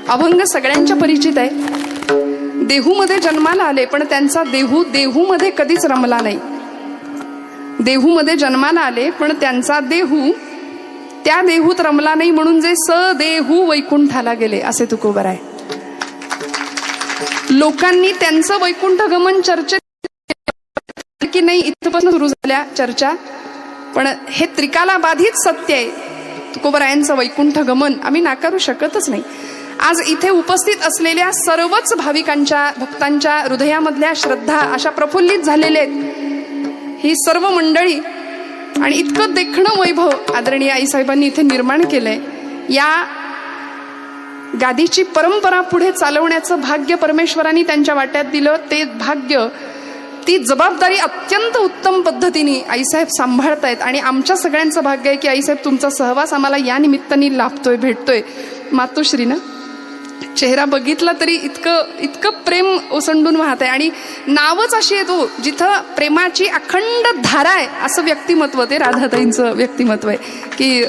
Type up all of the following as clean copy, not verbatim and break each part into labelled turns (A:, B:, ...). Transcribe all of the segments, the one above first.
A: अभंग सगळ्यांच्या परिचित आहे। देहूमध्ये जन्माला आले पण त्यांचा देहूमध्ये कधीच रमला नाही। देहूमध्ये जन्माला आले पण त्यांचा देहू त्या देहूत रमला नाही, म्हणून जे सदेहू वैकुंठाला गेले असे तुकोबर आहे। लोकांनी त्यांचं वैकुंठ गमन चर्चेत की नाही इथपासून सुरू झाल्या चर्चा, पण हे त्रिकाला बाधित सत्य आहे। तुकोबरायांचं वैकुंठ गमन आम्ही नाकारू शकतच नाही। आज इथे उपस्थित असलेल्या सर्वच भाविकांच्या भक्तांच्या हृदयामधल्या श्रद्धा अशा प्रफुल्लित झालेल्या आहेत ही सर्व मंडळी, आणि इतकं देखणं वैभव आदरणीय आईसाहेबांनी इथे निर्माण केलंय। या गादीची परंपरा पुढे चालवण्याचं भाग्य परमेश्वरांनी त्यांच्या वाट्यात दिलं। ते भाग्य, ती जबाबदारी अत्यंत उत्तम पद्धतीने आईसाहेब सांभाळतायत, आणि आमच्या सगळ्यांचं भाग्य आहे की आईसाहेब तुमचा सहवास आम्हाला या निमित्ताने लाभतोय, भेटतोय। मातोश्रीनं चेहरा बघितला तरी इतकं प्रेम ओसंडून वाहत आहे, आणि नावच अशी आहे तो जिथं प्रेमाची अखंड धारा आहे असं व्यक्तिमत्व ते राधाताईंचं व्यक्तिमत्व आहे की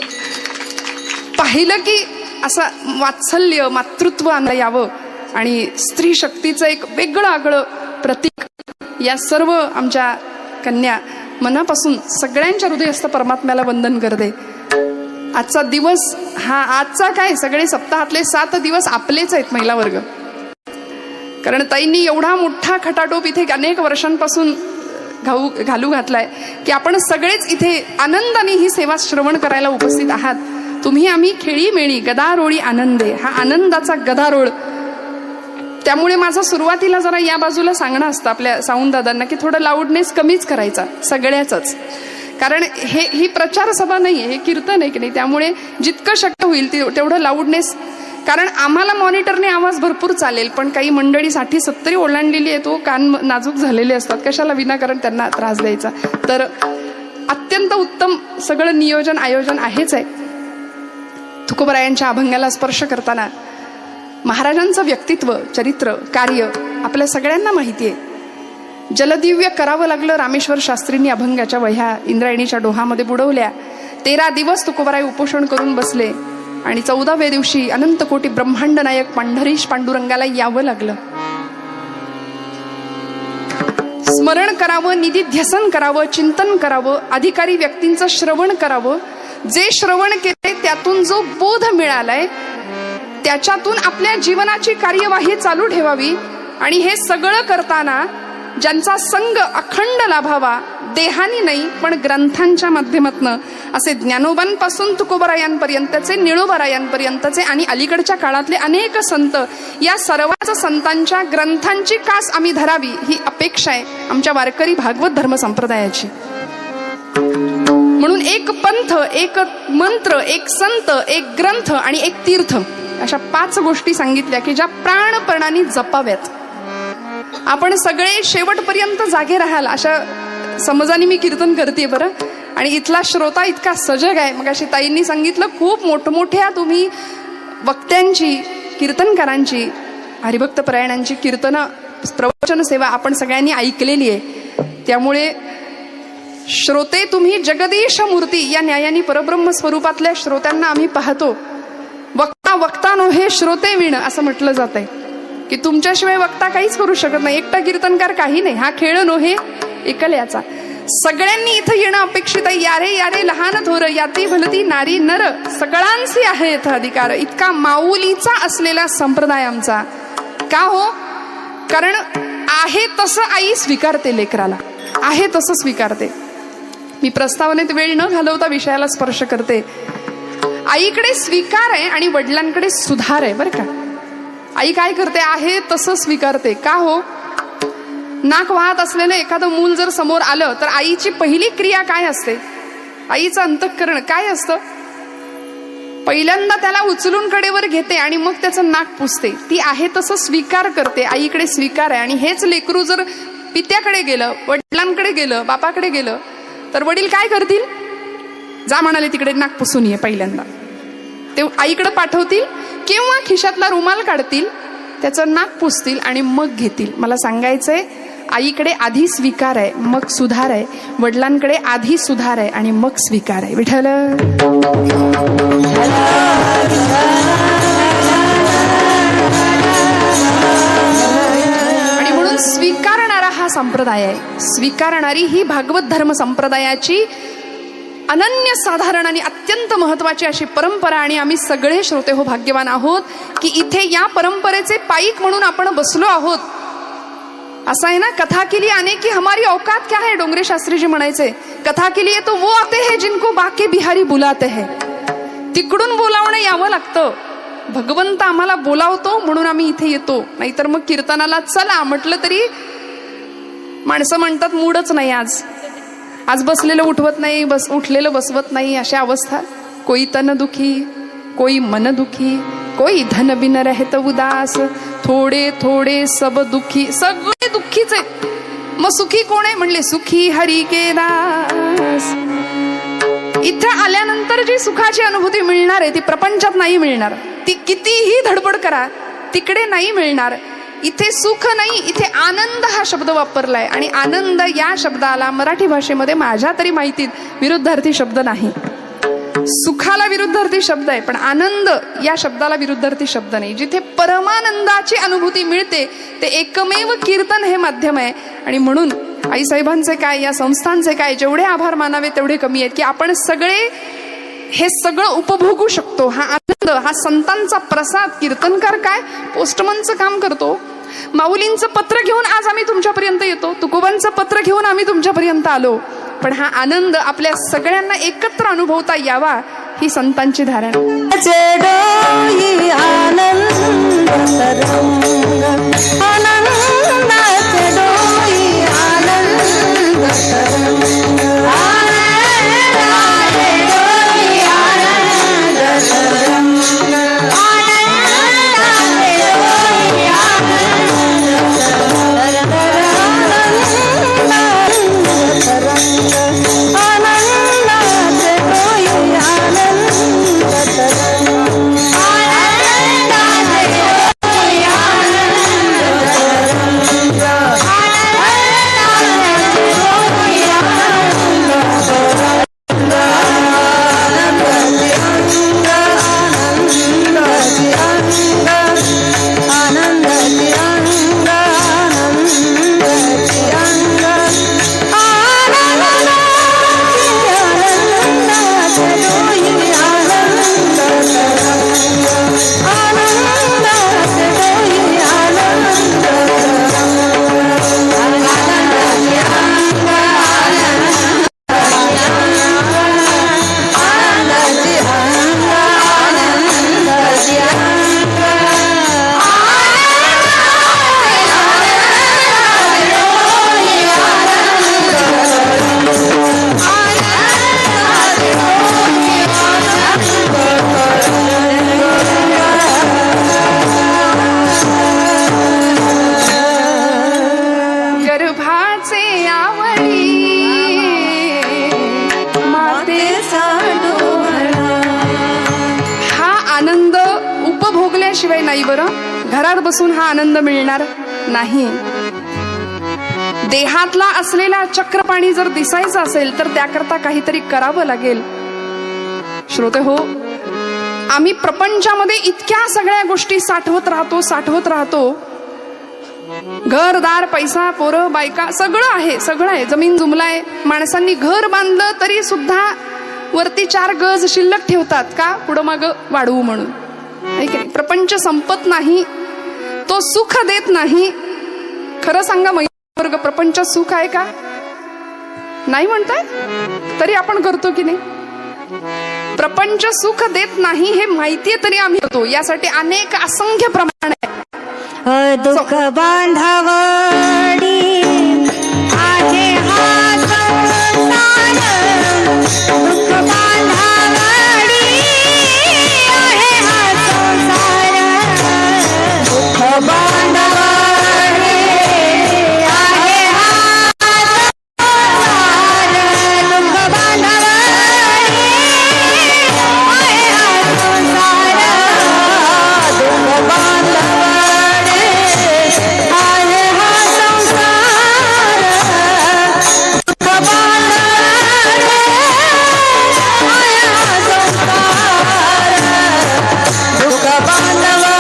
A: पाहिलं की असं वात्सल्य मातृत्व आणलं यावं, आणि स्त्री शक्तीचं एक वेगळं आगळं प्रतीक। या सर्व आमच्या कन्या मनापासून सगळ्यांच्या हृदयस्थ परमात्म्याला वंदन करते। आजचा दिवस हा आजचा काय, सगळे सप्ताहातले 7 दिवस आपलेच आहेत महिला वर्ग, कारण ताईंनी एवढा मोठा खटाटोप इथे अनेक वर्षांपासून घालू घातलाय की आपण सगळेच इथे आनंदाने ही सेवा श्रवण करायला उपस्थित आहात। तुम्ही आम्ही खेळी मेळी गदारोळी आनंदे, हा आनंदाचा गदारोळ। त्यामुळे माझं सुरुवातीला जरा या बाजूला सांगणं असतं आपल्या साऊंड दादांना की थोडं लाऊडनेस कमीच करायचा सगळ्याच, कारण ही प्रचार सभा नाहीये, हे कीर्तन आहे की नाही, त्यामुळे जितकं शक्य होईल तेवढं लाऊडनेस, कारण आम्हाला मॉनिटरने आवाज भरपूर चालेल, पण काही मंडळी 60-70 ओलांडलेली आहे, तो कान नाजूक झालेले असतात, कशाला विनाकारण त्यांना त्रास द्यायचा। तर अत्यंत उत्तम सगळं नियोजन आयोजन आहेच आहे। तुकोबरायांच्या अभंगाला स्पर्श करताना महाराजांचं व्यक्तित्व चरित्र कार्य आपल्या सगळ्यांना माहिती आहे। जलदिव्य करावं लागलं रामेश्वर शास्त्रींनी अभंगाच्या वह्या इंद्रायणीच्या डोहामध्ये बुडवल्या। 13 दिवस तुकोबराय उपोषण करून बसले, आणि 14व्या दिवशी अनंत कोटी ब्रह्मांड नायक पंढरीश पांडुरंगाला यावं लागलं। स्मरण करावं, निधिध्यासन करावं, चिंतन करावं, अधिकारी व्यक्तींचं श्रवण करावं। जे श्रवण केले त्यातून जो बोध मिळालाय त्याच्यातून आपल्या जीवनाची कार्यवाही चालू ठेवावी, आणि हे सगळं करताना ज्यांचा संग अखंड लाभावा, देहानी नाही पण ग्रंथांच्या माध्यमातून, असे ज्ञानोबांपासून तुकोबरायांपर्यंतचे, निळोबारायांपर्यंतचे आणि अलीकडच्या काळातले अनेक संत, या सर्वांच्या संतांच्या ग्रंथांची कास आम्ही धरावी ही अपेक्षा आहे आमच्या वारकरी भागवत धर्म संप्रदायाची। म्हणून एक पंथ, एक मंत्र, एक संत, एक ग्रंथ आणि एक तीर्थ, अशा 5 गोष्टी सांगितल्या की ज्या प्राणपणाने जपाव्यात। आपण सगळे शेवटपर्यंत जागे राहाल अशा समजाने मी कीर्तन करते बरं, आणि इथला श्रोता इतका सजग आहे। मग अशी ताईंनी सांगितलं खूप मोठमोठ्या तुम्ही वक्त्यांची, कीर्तनकारांची, हरिभक्त परायणांची कीर्तन प्रवचन सेवा आपण सगळ्यांनी ऐकलेली आहे। त्यामुळे श्रोते तुम्ही जगदीश मूर्ती या न्यायाने परब्रह्म स्वरूपातल्या श्रोत्यांना आम्ही पाहतो। वक्ता वक्ता नव्हे श्रोते विण असं म्हटलं जात आहे की तुमच्याशिवाय वक्ता काहीच करू शकत नाही, एकटा कीर्तनकार काही नाही, हा खेळ नव्हे एकल्याचा। सगळ्यांनी इथं येणं अपेक्षित आहे। यारे यारे लहान थोर, याती भलती नारी नर, सगळ्यांचे आहे इथं अधिकार। इतका माऊलीचा असलेला संप्रदाय आमचा का हो, कारण आहे तसं आई स्वीकारते, लेकराला आहे तसं स्वीकारते। मी प्रस्तावनेत वेळ न घालवता विषयाला स्पर्श करते। आईकडे स्वीकार आहे आणि वडिलांकडे सुधार आहे बरं का। आई काय करते, आहे तसं स्वीकारते का हो। नाक वाहत असलेलं एखादं मूल जर समोर आलं तर आईची पहिली क्रिया काय असते, आईचं अंतःकरण काय असतं, पहिल्यांदा त्याला उचलून कडेवर घेते आणि मग त्याचं नाक पुसते। ती आहे तसं स्वीकार करते, आईकडे स्वीकार आहे। आणि हेच लेकरू जर पित्याकडे गेलं, वडिलांकडे गेलं, बापाकडे गेलं तर वडील काय करतील, जा म्हणाले तिकडे नाक पुसून ये, पहिल्यांदा ते आईकडे पाठवतील किंवा खिशातला रुमाल काढतील, त्याचं नाक पुसतील आणि मग घेतील। मला सांगायचंय, आईकडे आधी स्वीकार आहे मग सुधार आहे, वडिलांकडे आधी सुधार आहे आणि मग स्वीकार आहे। विठ्ठल संप्रदाय आहे, स्वीकारणारी ही भागवत धर्म संप्रदायाची अनन्यसाधारण आणि अत्यंत महत्वाची अशी परंपरा. आणि आम्ही सगळे श्रोते हो भाग्यवान आहोत की इथे या परंपरेचे पाईक म्हणून आपण बसलो आहोत. असं आहे ना, कथा के लिए आने की हमारी औकात क्या है, डोंगरे शास्त्री जी म्हणायचे. कथा के लिए तो वो आते हैं जिनको बाके बिहारी बुलाते हैं. तिकडून बोलावणं यावं लागतं. भगवंत आम्हाला बोलावतो म्हणून आम्ही इथे येतो. नाहीतर मग कीर्तनाला चला म्हटलं तरी माणसं म्हणतात मूडच नाही, आज बसलेलं उठवत नाही, उठलेलं बसवत नाही, अशा अवस्था. कोई तन दुखी, कोई मन दुखी, कोई धन बिन रहत उदास, थोडे थोडे सब दुखी. सगळे दुःखीच आहेत. मग सुखी कोण आहे म्हणले, सुखी हरी के दास. इथं आल्यानंतर जी सुखाची अनुभूती मिळणार आहे ती प्रपंचात नाही मिळणार. ती कितीही धडपड करा तिकडे नाही मिळणार. इथे सुख नाही, इथे आनंद हा शब्द वापरलाय. आणि आनंद या शब्दाला मराठी भाषेमध्ये माझ्या तरी माहितीत विरुद्धार्थी शब्द नाही. सुखाला विरुद्धार्थी शब्द आहे, पण आनंद या शब्दाला विरुद्धार्थी शब्द नाही. जिथे परमानंदाची अनुभूती मिळते ते एकमेव कीर्तन हे माध्यम आहे. आणि म्हणून आईसाहेबांचे काय, या संस्थांचे काय, जेवढे आभार मानावे तेवढे कमी आहेत की आपण सगळे हे सगळं उपभोगू शकतो. हा आनंद, हा संतांचा प्रसाद. कीर्तनकार काय पोस्टमनचं काम करतो. माऊलींचं पत्र घेऊन आज आम्ही तुमच्यापर्यंत येतो, तुकोबांचं पत्र घेऊन आम्ही तुमच्यापर्यंत आलो. पण हा आनंद आपल्या सगळ्यांना एकत्र अनुभवता यावा ही संतांची धारणा. शिवाय नाही बरं, घरात बसून हा आनंद मिळणार नाही. देहातला असलेला चक्रपाणी जर दिसायचं असेल तर त्याकरता काहीतरी करावं लागेल. श्रोते हो, आम्ही प्रपंचामध्ये इतक्या सगळ्या गोष्टी साठवत राहतो. घरदार, पैसा, पोरं, बायका, सगळं आहे. जमीन जुमलाय. माणसांनी घर बांधलं तरी सुद्धा वरती 4 गज शिल्लक ठेवतात का, पुढं माग वाढवू म्हणून. प्रपंच संपत नाही, तो सुख देत नाही. खरं सांगा वर्ग, प्रपंच सुख आहे का? नाही म्हणताय तरी आपण करतो की नाही? प्रपंच सुख देत नाही हे माहितीये तरी आम्ही करतो. यासाठी अनेक असंख्य प्रमाण आहे.
B: दुःख बांधावडी आहे हा संसार, दुःख बांधावडी आहे हा संसार, दुःख बांधावडी आहे हा संसार, दुःख बांधावडी आहे हा संसार, दुःख बांधावडी आहे हा संसार, दुःख बांधावडी आहे हा संसार, दुःख बांधावडी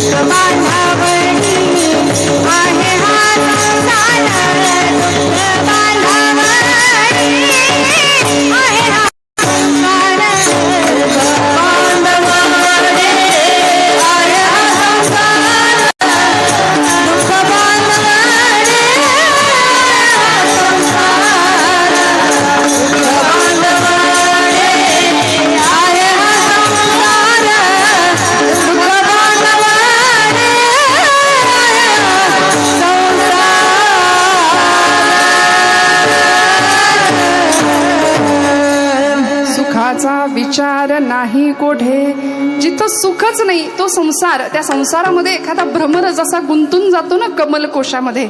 B: दुःख बांधावरी आहे हा संसार दुःख बांधावरी आहे हा संसार बांधावरी आहे हा संसार दुःख बांधावरी संसार दुःख बांधावरी आहे हा संसार दुःख बांधावरी
A: सुखाचा विचार नाही कोठे. जिथं सुखच नाही तो संसार. त्या संसारामध्ये एखादा भ्रमर जसा गुंतून जातो ना कमलकोशामध्ये,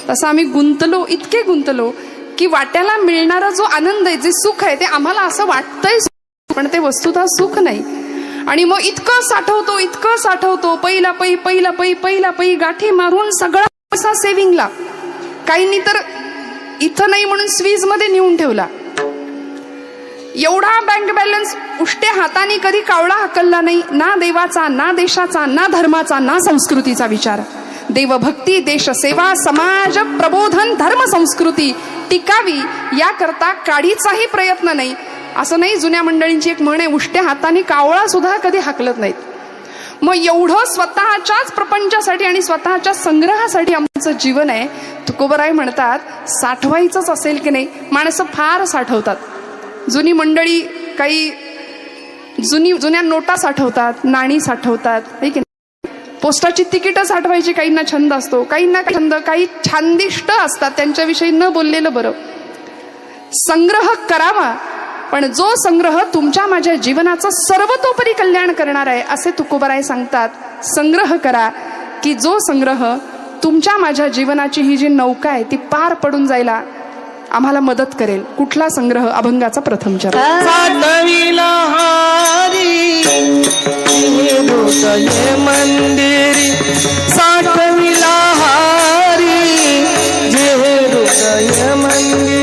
A: तसं आम्ही गुंतलो, इतके गुंतलो की वाट्याला मिळणारा जो आनंद आहे, जे सुख आहे, ते आम्हाला असं वाटतंय पण ते वस्तुतः सुख नाही. आणि मग इतकं साठवतो पहिला पै गाठी मारून सगळा पैसा सेव्हिंगला. काहींनी तर इथं नाही म्हणून स्वीज मध्ये नेऊन ठेवला. एवढा बँक बॅलन्स उष्ट्या हाताने कधी कावळा हकलला नाही. ना देवाचा, ना देशाचा, ना धर्माचा, ना संस्कृतीचा विचार. देवभक्ती, देशसेवा, समाज प्रबोधन, धर्म संस्कृती टिकावी याकरता काडीचाही प्रयत्न नाही. असं नाही, जुन्या मंडळींची एक म्हण आहे, उष्ट्या हाताने कावळा सुद्धा कधी हाकलत नाहीत. मग एवढं स्वतःच्याच प्रपंचासाठी आणि स्वतःच्या संग्रहासाठी आमचं जीवन आहे. तुकोबराय म्हणतात, साठवायचंच असेल की नाही, माणसं फार साठवतात. जुनी मंडळी काही जुन्या नोटा साठवतात, नाणी साठवतात, है की नाही. पोस्टाची तिकीटं साठवायची काहींना छंद असतो, काहींना छंद, काही छानदिष्ट असतात, त्यांच्याविषयी न बोललेलं बरं. संग्रह करावा, पण जो संग्रह तुमच्या माझ्या जीवनाचं सर्वतोपरी कल्याण करणार आहे असे तुकोबराय सांगतात. संग्रह करा की जो संग्रह तुमच्या माझ्या जीवनाची ही जी नौका आहे ती पार पडून जायला आम्हाला मदत करेल. कुठला संग्रह? अभंगाचा प्रथम चरण.
C: साठविला हारी हृदय मंदिरी, साठविला हारी जे हृदय मंदिर.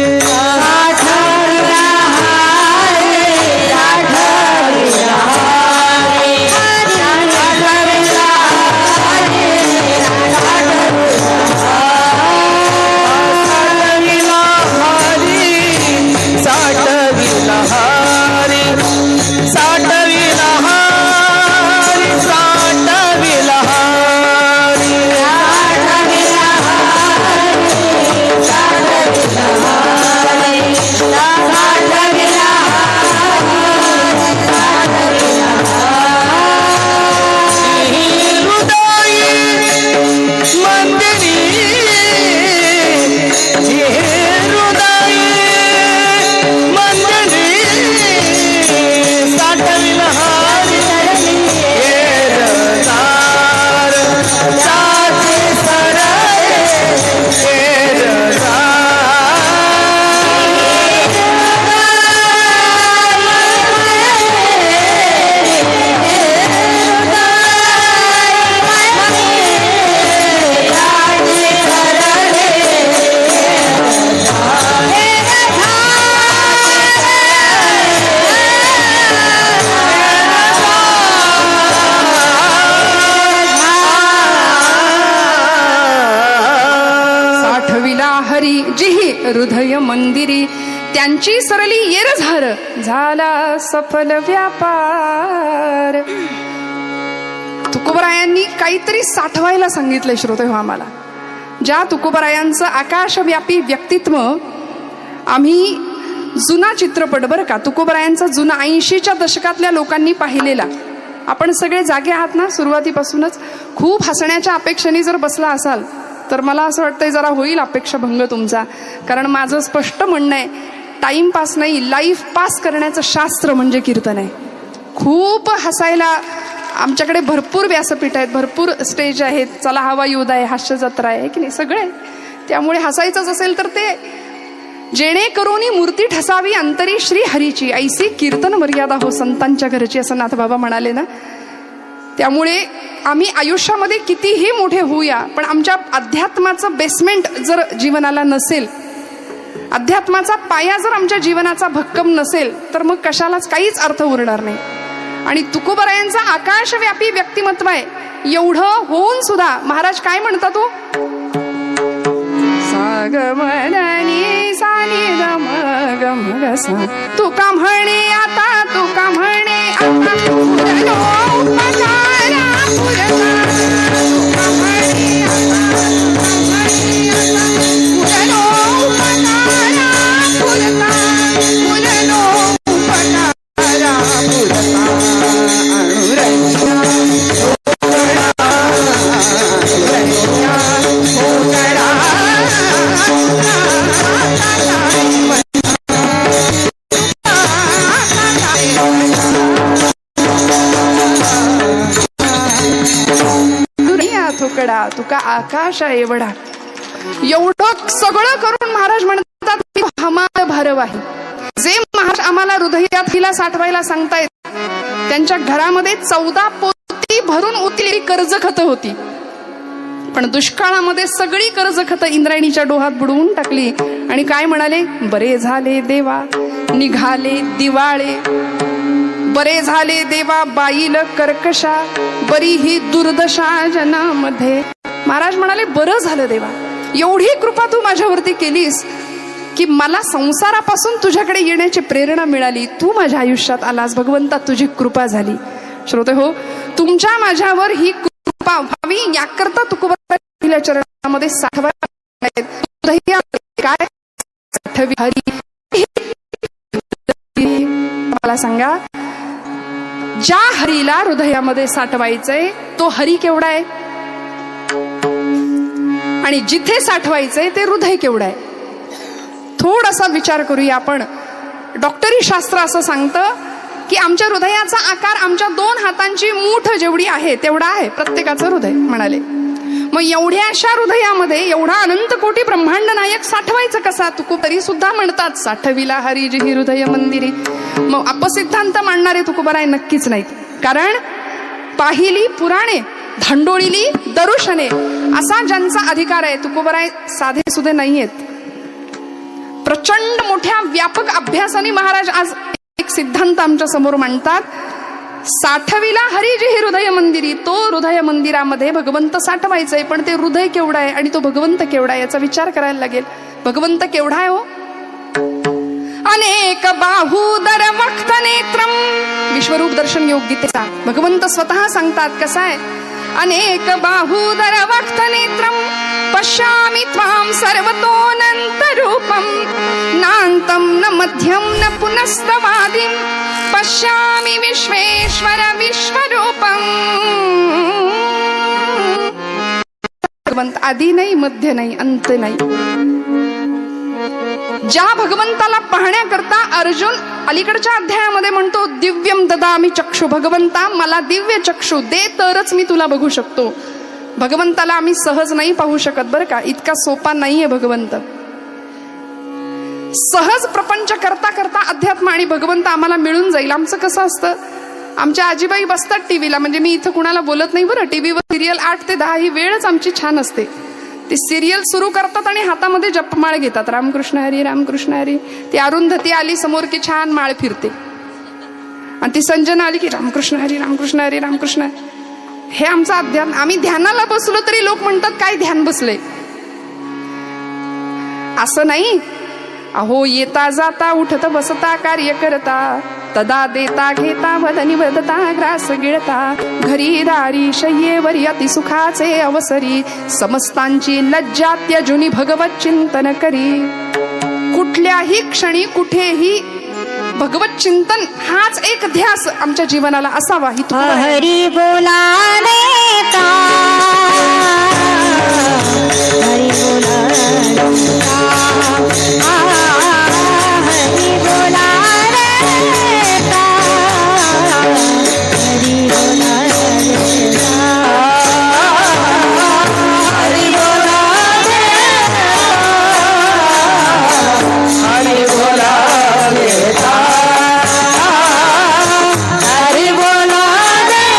A: हृदय मंदिरी, त्यांची सरली येरझार, झाला सफल व्यापार. तुकोबरायांनी काहीतरी साठवायला सांगितलंय श्रोते हो आम्हाला. ज्या तुकोबरायांचं आकाशव्यापी व्यक्तित्व आम्ही जुना चित्रपट बरं का, तुकोबरायांचा जुना 80च्या दशकातल्या लोकांनी पाहिलेला. आपण सगळे जागे आहात ना सुरुवातीपासूनच. खूप हसण्याच्या अपेक्षेने जर बसला असाल तर मला असं वाटतंय जरा होईल अपेक्षाभंग तुमचा. कारण माझं स्पष्ट म्हणणं आहे, टाइमपास नाही, लाईफ पास करण्याचं शास्त्र म्हणजे कीर्तन आहे. खूप हसायला आमच्याकडे भरपूर व्यासपीठ आहेत, भरपूर स्टेज आहेत. चला हवा युद्ध आहे, हास्य जत्रा आहे की नाही, सगळे. त्यामुळे हसायचंच असेल तर ते जेणेकरून मूर्ती ठसावी अंतरी श्री हरीची, ऐसी कीर्तन मर्यादा हो संतांच्या घरची, असं नाथबाबा म्हणाले ना. त्यामुळे आम्ही आयुष्यामध्ये कितीही मोठे होऊया, पण आमच्या अध्यात्माचं बेसमेंट जर जीवनाला नसेल, अध्यात्माचा पाया जर आमच्या जीवनाचा भक्कम नसेल, तर मग कशालाच काहीच अर्थ उरणार नाही. आणि तुकोबरायांचा आकाशव्यापी व्यक्तिमत्व आहे. एवढं होऊन सुद्धा महाराज काय म्हणतात तो सागमनी सानी गम गम सा तू का म्हणे आता तू का म्हणे आता पुरलो उपकारा पुरता तू का म्हणे आता पुरलो उपकारा पुरता अनुरंजा थोकडा तुका आकाश एवढा एवढं सगळं करून महाराज म्हणतात हमाल भारव आहे. जे महाराज आम्हाला हृदयात हिला साठवायला सांगतायत त्यांच्या घरामध्ये 14 पोती भरून उतरलेली कर्ज खत होती, पण दुष्काळामध्ये सगळी कर्ज खत इंद्रायणीच्या डोहात बुडवून टाकली आणि काय म्हणाले, बरे झाले देवा निघाले दिवाळे, बरे झाले देवा बाईल कर्कशा, बरी ही दुर्दशा जनामध्ये. महाराज म्हणाले बरं झालं देवा, एवढी कृपा तू माझ्यावरती केलीस की मला संसारापासून तुझ्याकडे येण्याची प्रेरणा मिळाली, तू माझ्या आयुष्यात आलास भगवंता, तुझी कृपा झाली. श्रोते हो, तुमच्या माझ्यावर ही कृपा व्हावी याकरता तुकोबाराच्या चरणामध्ये साठवायला काय साठवी हरी. मला सांगा, ज्या हरीला हृदयामध्ये साठवायचंय तो हरी केवढा आहे आणि जिथे साठवायचंय ते हृदय केवढं आहे. थोडासा विचार करूया आपण. डॉक्टरी शास्त्र असं सांगतं की आमच्या हृदयाचा आकार आमच्या 2 हातांची मूठ जेवढी आहे तेवढा आहे प्रत्येकाचं हृदय म्हणाले. मग एवढ्याशा हृदयामध्ये एवढा अनंत कोटी ब्रह्मांड नायक साठवायचं कसा. तुकोबारी सुद्धा म्हणतात साठविला हरी जी हृदय मंदिरी. मग अपसिद्धांत मांडणारे तुकोबाराय नक्कीच नाहीत, कारण पाहिली पुराणे धांडोळीली दरुशने असा ज्यांचा अधिकार आहे. तुकोबाराय साधे सुधे नाहीयेत, प्रचंड मोठ्या व्यापक अभ्यासाने महाराज आज एक सिद्धांत आमच्या समोर मांडतात. साठविला हरी जी हृदय मंदिरी, तो हृदय मंदिरामध्ये भगवंत साठवायचंय, पण ते हृदय केवढा आहे आणि तो भगवंत केवढा आहे याचा विचार करायला लागेल. भगवंत केवढा आहे हो. अनेक बाहुदर वक्त नेत्रम, विश्वरूप दर्शन योग गीतेचा भगवंत स्वतः सांगतात कसा आहे. अनेक बाहुदर वक्त नेत्रम पश्यामि त्वां सर्वतोऽनंत रूपम नान्तं न मध्यम न पुनस्तवादिं पश्यामि विश्वेश्वर विश्वरूपम. भगवंत आदी नाही, मध्य नाही, अंत नाही. ज्या भगवंताला पाहण्याकरता अर्जुन अलीकडच्या अध्यायामध्ये म्हणतो दिव्यम ददामि चक्षु, भगवंता मला दिव्य चक्षु दे तरच मी तुला बघू शकतो. भगवंताला आम्ही सहज नाही पाहू शकत बरं का, इतका सोपा नाहीये भगवंत. सहज प्रपंच करता करता अध्यात्म आणि भगवंत आम्हाला मिळून जाईल. आमचं कसं असतं, आमच्या आजीबाई बसतात टीव्हीला, म्हणजे मी इथं कुणाला बोलत नाही बरं, टीव्हीवर सिरियल 8 ते 10 ही वेळच आमची छान असते. ती सिरियल सुरू करतात आणि हातामध्ये जपमाळ घेतात, रामकृष्ण हरी रामकृष्ण हरी. ती अरुंधती आली समोर की छान माळ फिरते, आणि ती संजना आली की रामकृष्ण हरी रामकृष्ण हरी रामकृष्ण हरी. हे आमचं अध्यात्म. आम्ही ध्यानाला बसलो तरी लोक म्हणतात काय ध्यान बसले. असं नाही. अहो येता जाता उठता बसता कार्य करता, तदा देता घेता वदनी वदता ग्रास गिळता, घरी दारी शय्येवरी अति सुखाचे अवसरी, समस्तांची लज्जा त्यजुनी भगवत चिंतन करी. कुठल्याही क्षणी कुठेही भगवत चिंतन हाच एक ध्यास आमच्या जीवनाला असावा. ही
B: हरी बोला देता, हरी बोला देता, हरी बोला देता, हरी बोला देता, हरी बोला देता,
C: हरी बोला देता,
B: हरी बोला देता,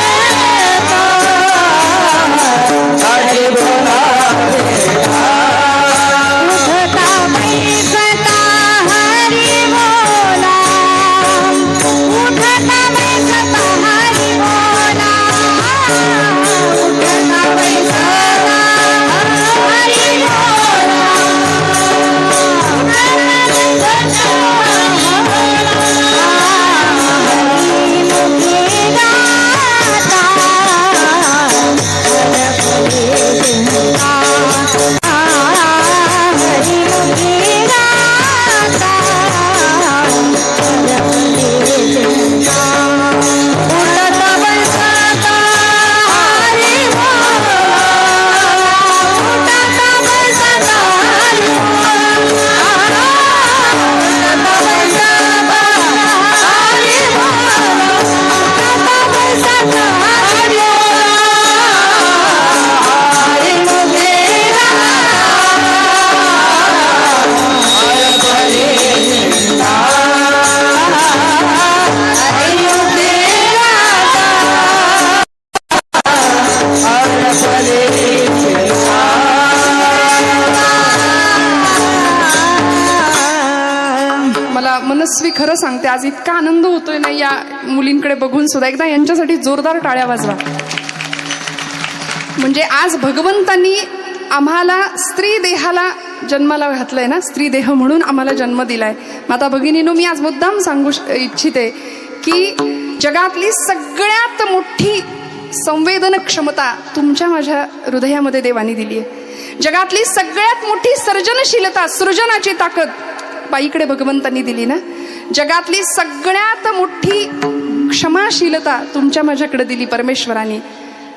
A: मनस्वी खरं सांगते, आज इतका आनंद होतोय ना या मुलींकडे बघून सुद्धा. एकदा यांच्यासाठी जोरदार टाळ्या वाजवा. म्हणजे आज भगवंतांनी आम्हाला स्त्री देहाला जन्माला घातलंय ना, स्त्री देह म्हणून आम्हाला जन्म दिलाय. माता भगिनीनो, मी आज मुद्दाम सांगू इच्छिते की जगातली सगळ्यात मोठी संवेदन क्षमता तुमच्या माझ्या हृदयामध्ये देवानी दिली आहे. जगातली सगळ्यात मोठी सर्जनशीलता, सृजनाची ताकद बाईकडे भगवंतांनी दिली ना. जगातली सगळ्यात मोठी क्षमाशीलता तुमच्या माझ्याकडे दिली परमेश्वराने.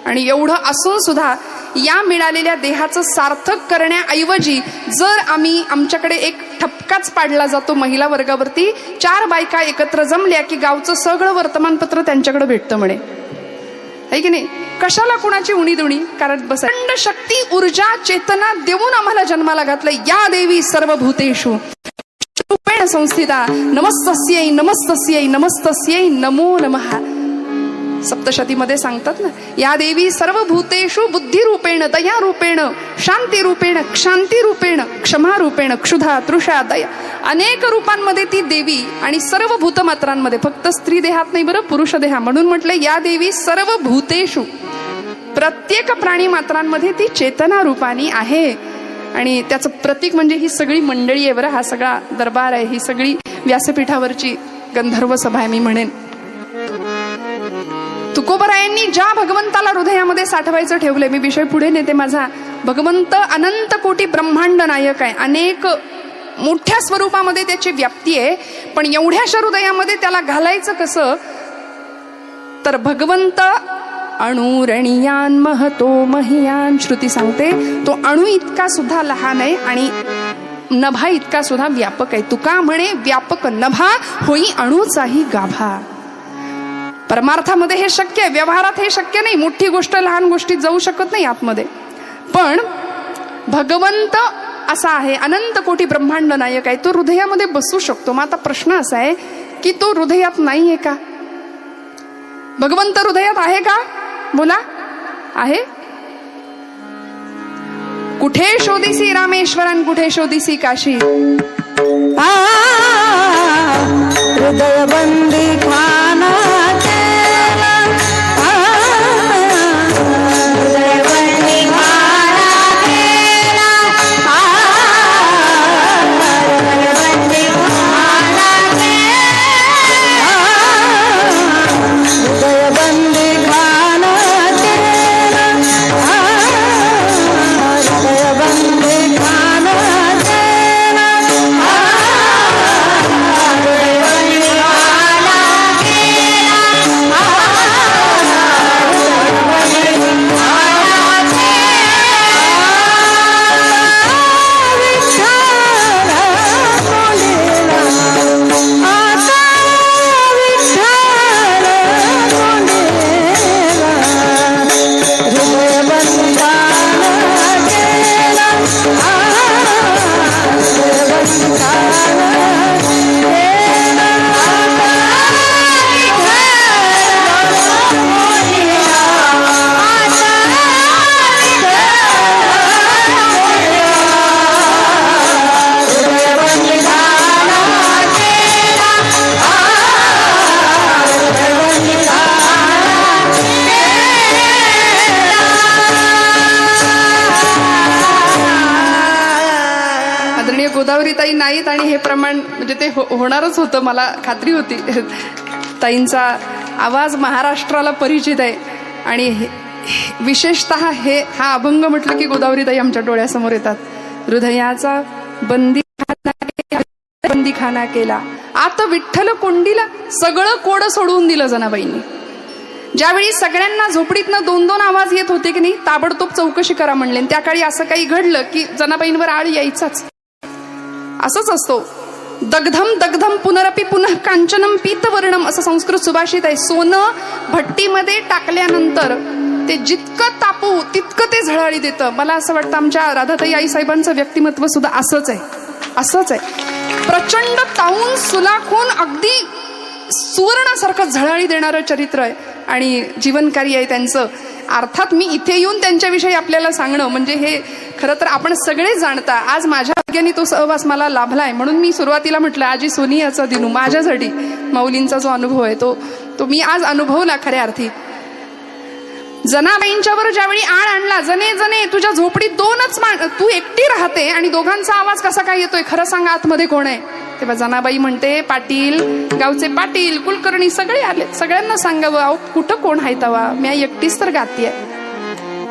A: आणि एवढं असून सुद्धा या मिळालेल्या देहाचं सार्थक करण्याऐवजी जर आमच्याकडे एक ठपकाच पाडला जातो महिला वर्गावरती, 4 बायका एकत्र जमल्या की गावचं सगळं वर्तमानपत्र त्यांच्याकडे भेटतं म्हणे, आहे की नाही. कशाला कुणाची उणीदुणी कारण बस. अखंड शक्ती, ऊर्जा, चेतना देऊन आम्हाला जन्माला घातलंय. या देवी सर्वभूतेषु रूपेण संस्थिता, नमस्तस्यै नमस्तस्यै नमस्तस्यै नमो नमः. सप्तशतीमध्ये सांगतात ना, या देवी सर्वभूतेषु बुद्धिरूपेण, दयारूपेण, शांतिरूपेण, क्षांतिरूपेण, क्षमारूपेण, क्षुधा, तृषा, दया, अनेक रूपांमध्ये ती देवी आणि सर्व भूतमात्रांमध्ये, फक्त स्त्री देहात नाही बरं, पुरुष देहा. म्हणून म्हटलं या देवी सर्वभूतेषु, प्रत्येक प्राणी मात्रांमध्ये ती चेतना रूपानी आहे. आणि त्याचं प्रतीक म्हणजे ही सगळी मंडळी आहे बरं, हा सगळा दरबार आहे, ही सगळी व्यासपीठावरची गंधर्व सभा आहे मी म्हणेन. तुकोबरायांनी ज्या भगवंताला हृदयामध्ये साठवायचं ठेवलंय, मी विषय पुढे नेते माझा. भगवंत अनंत कोटी ब्रह्मांड नायक आहे, अनेक मोठ्या स्वरूपामध्ये त्याची व्याप्ती आहे. पण एवढ्याशा हृदयामध्ये त्याला घालायचं कसं, तर भगवंत अणुरणियान महतो महियान, श्रुती सांगते तो अणु इतका सुद्धा लहान आहे आणि नभा इतका सुद्धा व्यापक आहे. तुका म्हणे व्यापक नभा होई अणुचाही गाभा. परमार्थामध्ये हे शक्य आहे, व्यवहारात हे शक्य नाही. मोठी गोष्ट लहान गोष्टीत जाऊ शकत नाही आतमध्ये. पण भगवंत असा आहे, अनंत कोटी ब्रह्मांड नायक आहे, तो हृदयामध्ये बसू शकतो. मग आता प्रश्न असा आहे की तो हृदयात नाहीये का? भगवंत हृदयात आहे का? बोला, आहे? कुठे शोधिसी रामेश्वरन, कुठे शोधिसी काशी.
B: हृदय बंदी खाना केला, हृदय बंदी खाना केला, हृदय बंदी खाना केला, हृदय बंदी खाना केला, हृदय बंदी खाना केला,
A: गोदावरीताई नाहीत आणि हे प्रमाण म्हणजे ते होणारच होतं, मला खात्री होती. ताईंचा आवाज महाराष्ट्राला परिचित आहे आणि विशेषतः हा अभंग म्हटलं की गोदावरीताई आमच्या डोळ्यासमोर येतात. हृदयाचा बंदीखाना केला, आता विठ्ठल कोंडीला, सगळं कोड सोडवून दिलं जनाबाईंनी. ज्यावेळी सगळ्यांना झोपडीतनं 2-2 आवाज येत होते की नाही, ताबडतोब चौकशी करा म्हणले. त्या काळी असं काही घडलं की जनाबाईंवर आळ यायचाच. असंच असतो. दग्धम दग्धम पुनरपी पुनः कांचनम पीतवर्णम असं संस्कृत सुभाषित आहे. सोनं भट्टीमध्ये टाकल्यानंतर ते जितकं तापू तितकं ते झळाळी देतं. मला असं वाटतं आमच्या राधाताई आई साहेबांचं व्यक्तिमत्व सुद्धा असंच आहे, असंच आहे. प्रचंड ताऊन सुलाखून अगदी सुवर्णासारखं झळाळी देणारं चरित्र आहे आणि जीवनकारी आहे त्यांचं. अर्थात मी इथे येऊन त्यांच्याविषयी आपल्याला सांगणं म्हणजे हे खरं तर आपण सगळेच जाणता. आज माझ्या भाग्याने तो सहवास मला लाभलाय म्हणून मी सुरुवातीला म्हटलं आजी सोनियाचा दिनू माझ्यासाठी माऊलींचा जो अनुभव आहे तो मी आज अनुभवला खऱ्या अर्थी. जनाबाईंच्यावर ज्यावेळी आळ आणला, जने जने तुझ्या झोपडीत दोनच तू एकटी राहते आणि दोघांचा आवाज कसा काय येतोय, खरं सांग आतमध्ये कोण आहे. तेव्हा जनाबाई म्हणते पाटील, गावचे पाटील कुलकर्णी सगळे आले, सगळ्यांना सांगावं अहो कुठं कोण आहे तवा, मी एकटीच तर गातीये.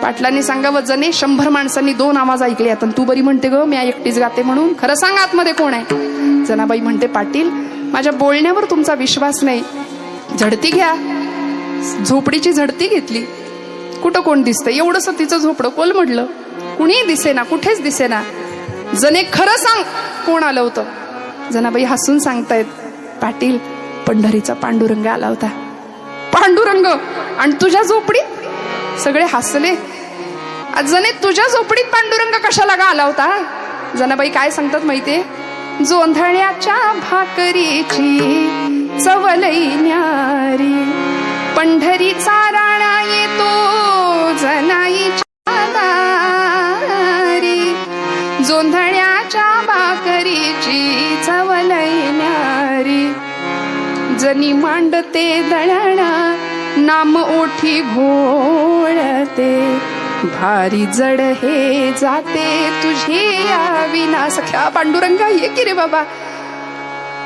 A: पाटलांनी सांगावं जने 100 माणसांनी 2 आवाज ऐकले आणि तू बरी म्हणते ग मी एकटीच गाते म्हणून, खरं सांग आतमध्ये कोण आहे. जनाबाई म्हणते पाटील माझ्या बोलण्यावर तुमचा विश्वास नाही, झडती घ्या. झोपडीची झडती घेतली, कुठं कोण दिसतंय, एवढंस तिचं झोपडं कोलमडलं, कुणीही दिसेना, कुठेच दिसेना. जने खरं सांग कोण आलं होतं. जनाबाई हसून सांगतायत पाटील पंढरीचा पांडुरंग आला होता. पांडुरंग आणि तुझ्या झोपडीत? सगळे हसले. जने तुझ्या झोपडीत पांडुरंग कशाला गा आला होता. जनाबाई काय सांगतात माहितीये, जोंधळ्याच्या भाकरीची चवलई न्यारी, पंढरीचा राणा येतो जनाईच्या दारी, जोंधळ्याच्या भाकरीची चवलई न्यारी, जनी मांडते दळणा नाम ओठी घोळते, भारी जड हे जाते तुझे या विना. सख्या पांडुरंगा ये की रे बाबा.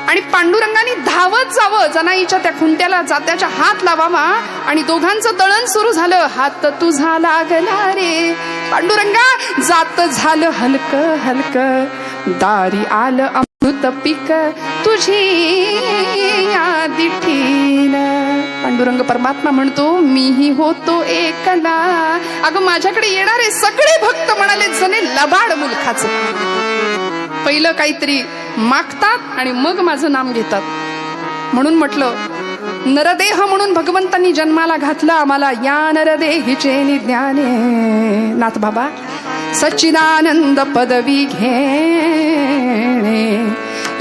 A: आणि पांडुरंगाने धावत जावं, जनाईच्या त्या खुंट्याला जात्याच्या हात लावावा आणि दोघांचं दळण सुरू झालं. हात तुझा लागला रे पांडुरंगा, जात झालं हलक हलक, दारी आलं अमृत पीक तुझी या दिठीन. पांडुरंग परमात्मा म्हणतो मीही होतो एकला. अगं माझ्याकडे येणारे सगळे भक्त म्हणाले जने लबाड मुलखाचं. पहिलं काहीतरी मागतात आणि मग माझं नाम घेतात. म्हणून म्हटलं नरदेह म्हणून भगवंतांनी जन्माला घातलं आम्हाला, या नरदेहीचे ज्ञाने. नाथ बाबा सच्चिदानंद पदवी घेणे,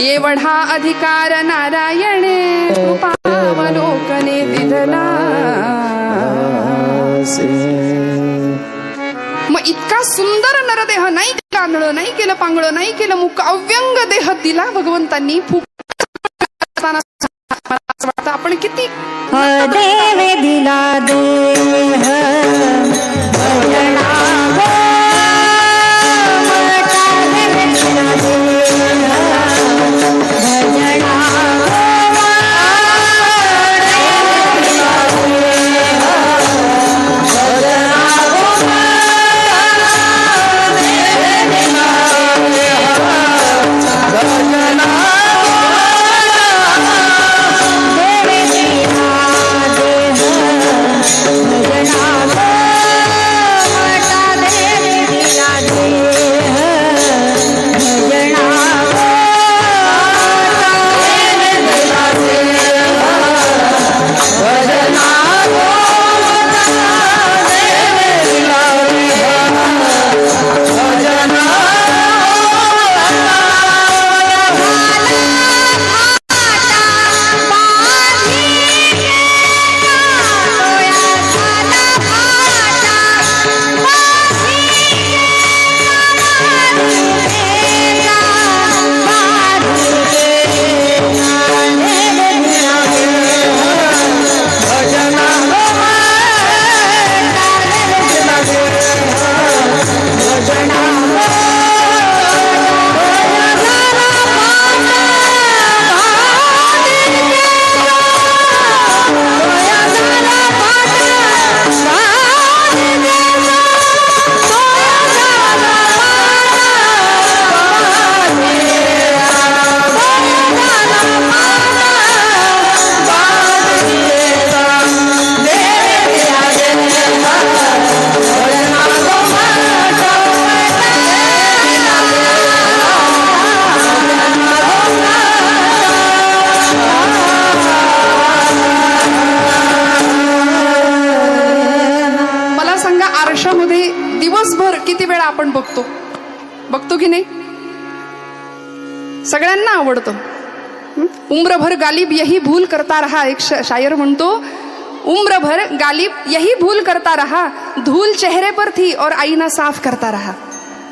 A: एवढा अधिकार नारायणे, कृपावलोकने दिधला. मग इतका सुंदर नरदेह, नाही केलं आंधळं, नाही केलं पांगळं, नाही केलं मुक, अव्यंग देह दिला भगवंतांनी. वाटतं आपण किती
B: देव दिला देह
A: दिवसभर किती वेळा आपण बघतो की नाही. सगळ्यांना आवडतं. उम्रभर गालिब यही भूल करता रहा. एक शायर म्हणतो उम्र भर गालिब यही भूल करता रहा, धूल चेहरे पर थी और आईना साफ करता रहा.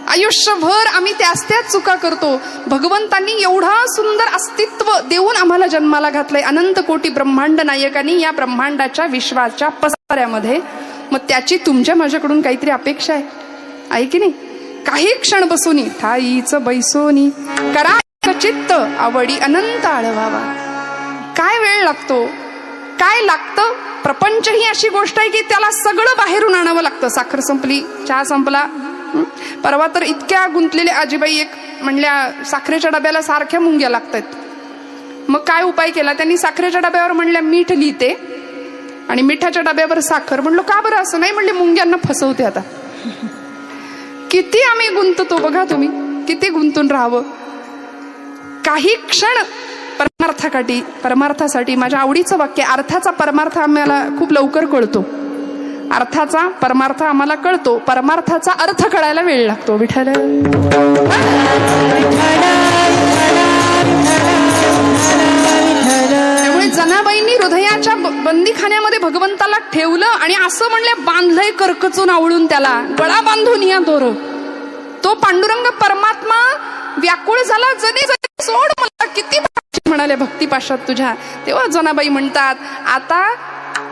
A: आयुष्यभर आम्ही त्याच चुका करतो. भगवंतांनी एवढा सुंदर अस्तित्व देऊन आम्हाला जन्माला घातलंय, अनंत कोटी ब्रह्मांड नायकांनी या ब्रह्मांडाच्या विश्वाच्या पसाऱ्यामध्ये. मग त्याची तुमच्या माझ्याकडून काहीतरी अपेक्षा आहे की नाही? काही क्षण बसूनी ठाईच बैसोनी करा चित्त आवडी अनंत आळवावा. काय वेळ लागतो, काय लागतं? प्रपंच ही अशी गोष्ट आहे की त्याला सगळं बाहेरून आणावं लागतं. साखर संपली, चहा संपला. परवा तर इतक्या गुंतलेल्या आजीबाई एक म्हणल्या साखरेच्या डब्याला सारख्या मुंग्या लागतात. मग काय उपाय केला त्यांनी? साखरेच्या डब्यावर म्हणल्या मीठ लिहिते आणि मिठाच्या डब्यावर साखर. म्हणलो का बरं असं? नाही म्हणले मुंग्यांना फसवते. आता किती आम्ही गुंततो बघा तुम्ही, किती गुंतून राहावं. काही क्षण परमार्थासाठी. माझ्या आवडीचं वाक्य, अर्थाचा परमार्थ आम्हाला खूप लवकर कळतो. अर्थाचा परमार्थ आम्हाला कळतो, परमार्थाचा अर्थ कळायला वेळ लागतो. विठ्ठल त्यामुळे जनाबाईंनी हृदयाच्या बंदीखान्यामध्ये भगवंताला ठेवलं आणि असं म्हणले बांधलंय करकचून आवळून, त्याला गळा बांधून या दोर. तो पांडुरंग परमात्मा व्याकुळ झाला, जने सोड मला, किती म्हणाले भक्तिपाशात तुझ्या. तेव्हा जनाबाई म्हणतात आता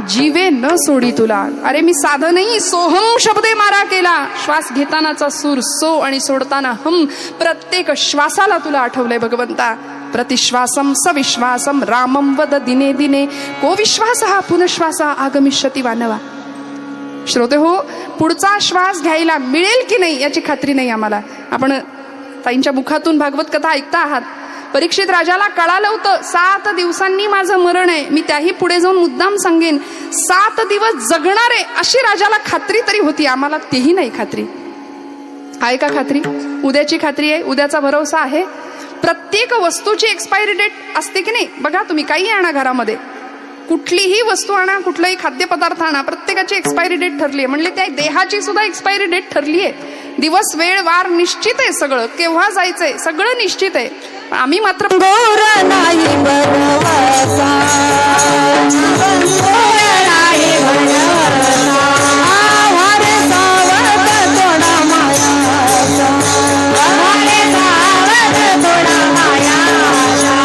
A: जीवे न सोडी तुला. अरे मी साधं नाही, सोहम शब्दे मारा केला. श्वास घेतानाचा सूर सो आणि सोडताना हम. प्रत्येक श्वासाला तुला आठवलंय भगवंता. प्रतिश्वासम सविश्वासम रामम वद दिने दिने को विश्वास हा पुनश्वासा आगमिष्यती वानवा. श्रोते हो, पुढचा श्वास घ्यायला मिळेल की नाही याची खात्री नाही आम्हाला. आपण ताईंच्या मुखातून भागवत कथा ऐकता आहात. परीक्षित राजाला कळालं होतं 7 दिवसांनी माझं मरण आहे. मी त्याही पुढे जाऊन मुद्दाम सांगेन 7 दिवस जगणार आहे अशी राजाला खात्री तरी होती. आम्हाला तेही नाही खात्री. आहे का खात्री? उद्याची खात्री आहे, उद्याचा भरोसा आहे. प्रत्येक वस्तूची एक्सपायरी डेट असते की नाही? बघा तुम्ही काही आणा घरामध्ये, कुठलीही वस्तू आणा, कुठलाही खाद्यपदार्थ आणा, प्रत्येकाची एक्सपायरी डेट ठरली आहे. म्हणले त्या देहाची सुद्धा एक्सपायरी डेट ठरली आहे. दिवस वेळ वार निश्चित आहे, सगळं केव्हा जायचंय सगळं निश्चित आहे. आम्ही मात्र
B: गोर नाही बनवासा, गोर नाही बनवासा, वारे सावध थोडा मायाचा, वारे सावध थोडा मायाचा,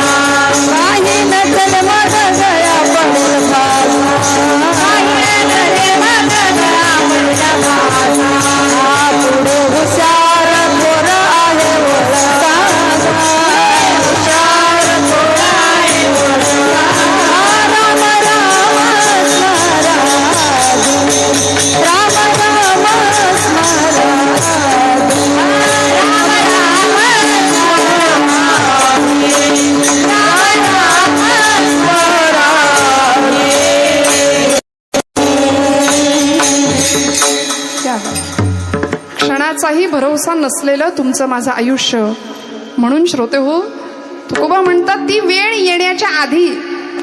B: काही नसेल मग गया पडेल भासा, काही नसेल मग गया पडेल भासा, पुढे हुशार गोर आहे ओळखा,
A: क्षणाचाही भरोसा नसलेलं तुमचं माझं आयुष्य. म्हणून श्रोते हो, तुकोबा म्हणतात ती वेळ येण्याच्या आधी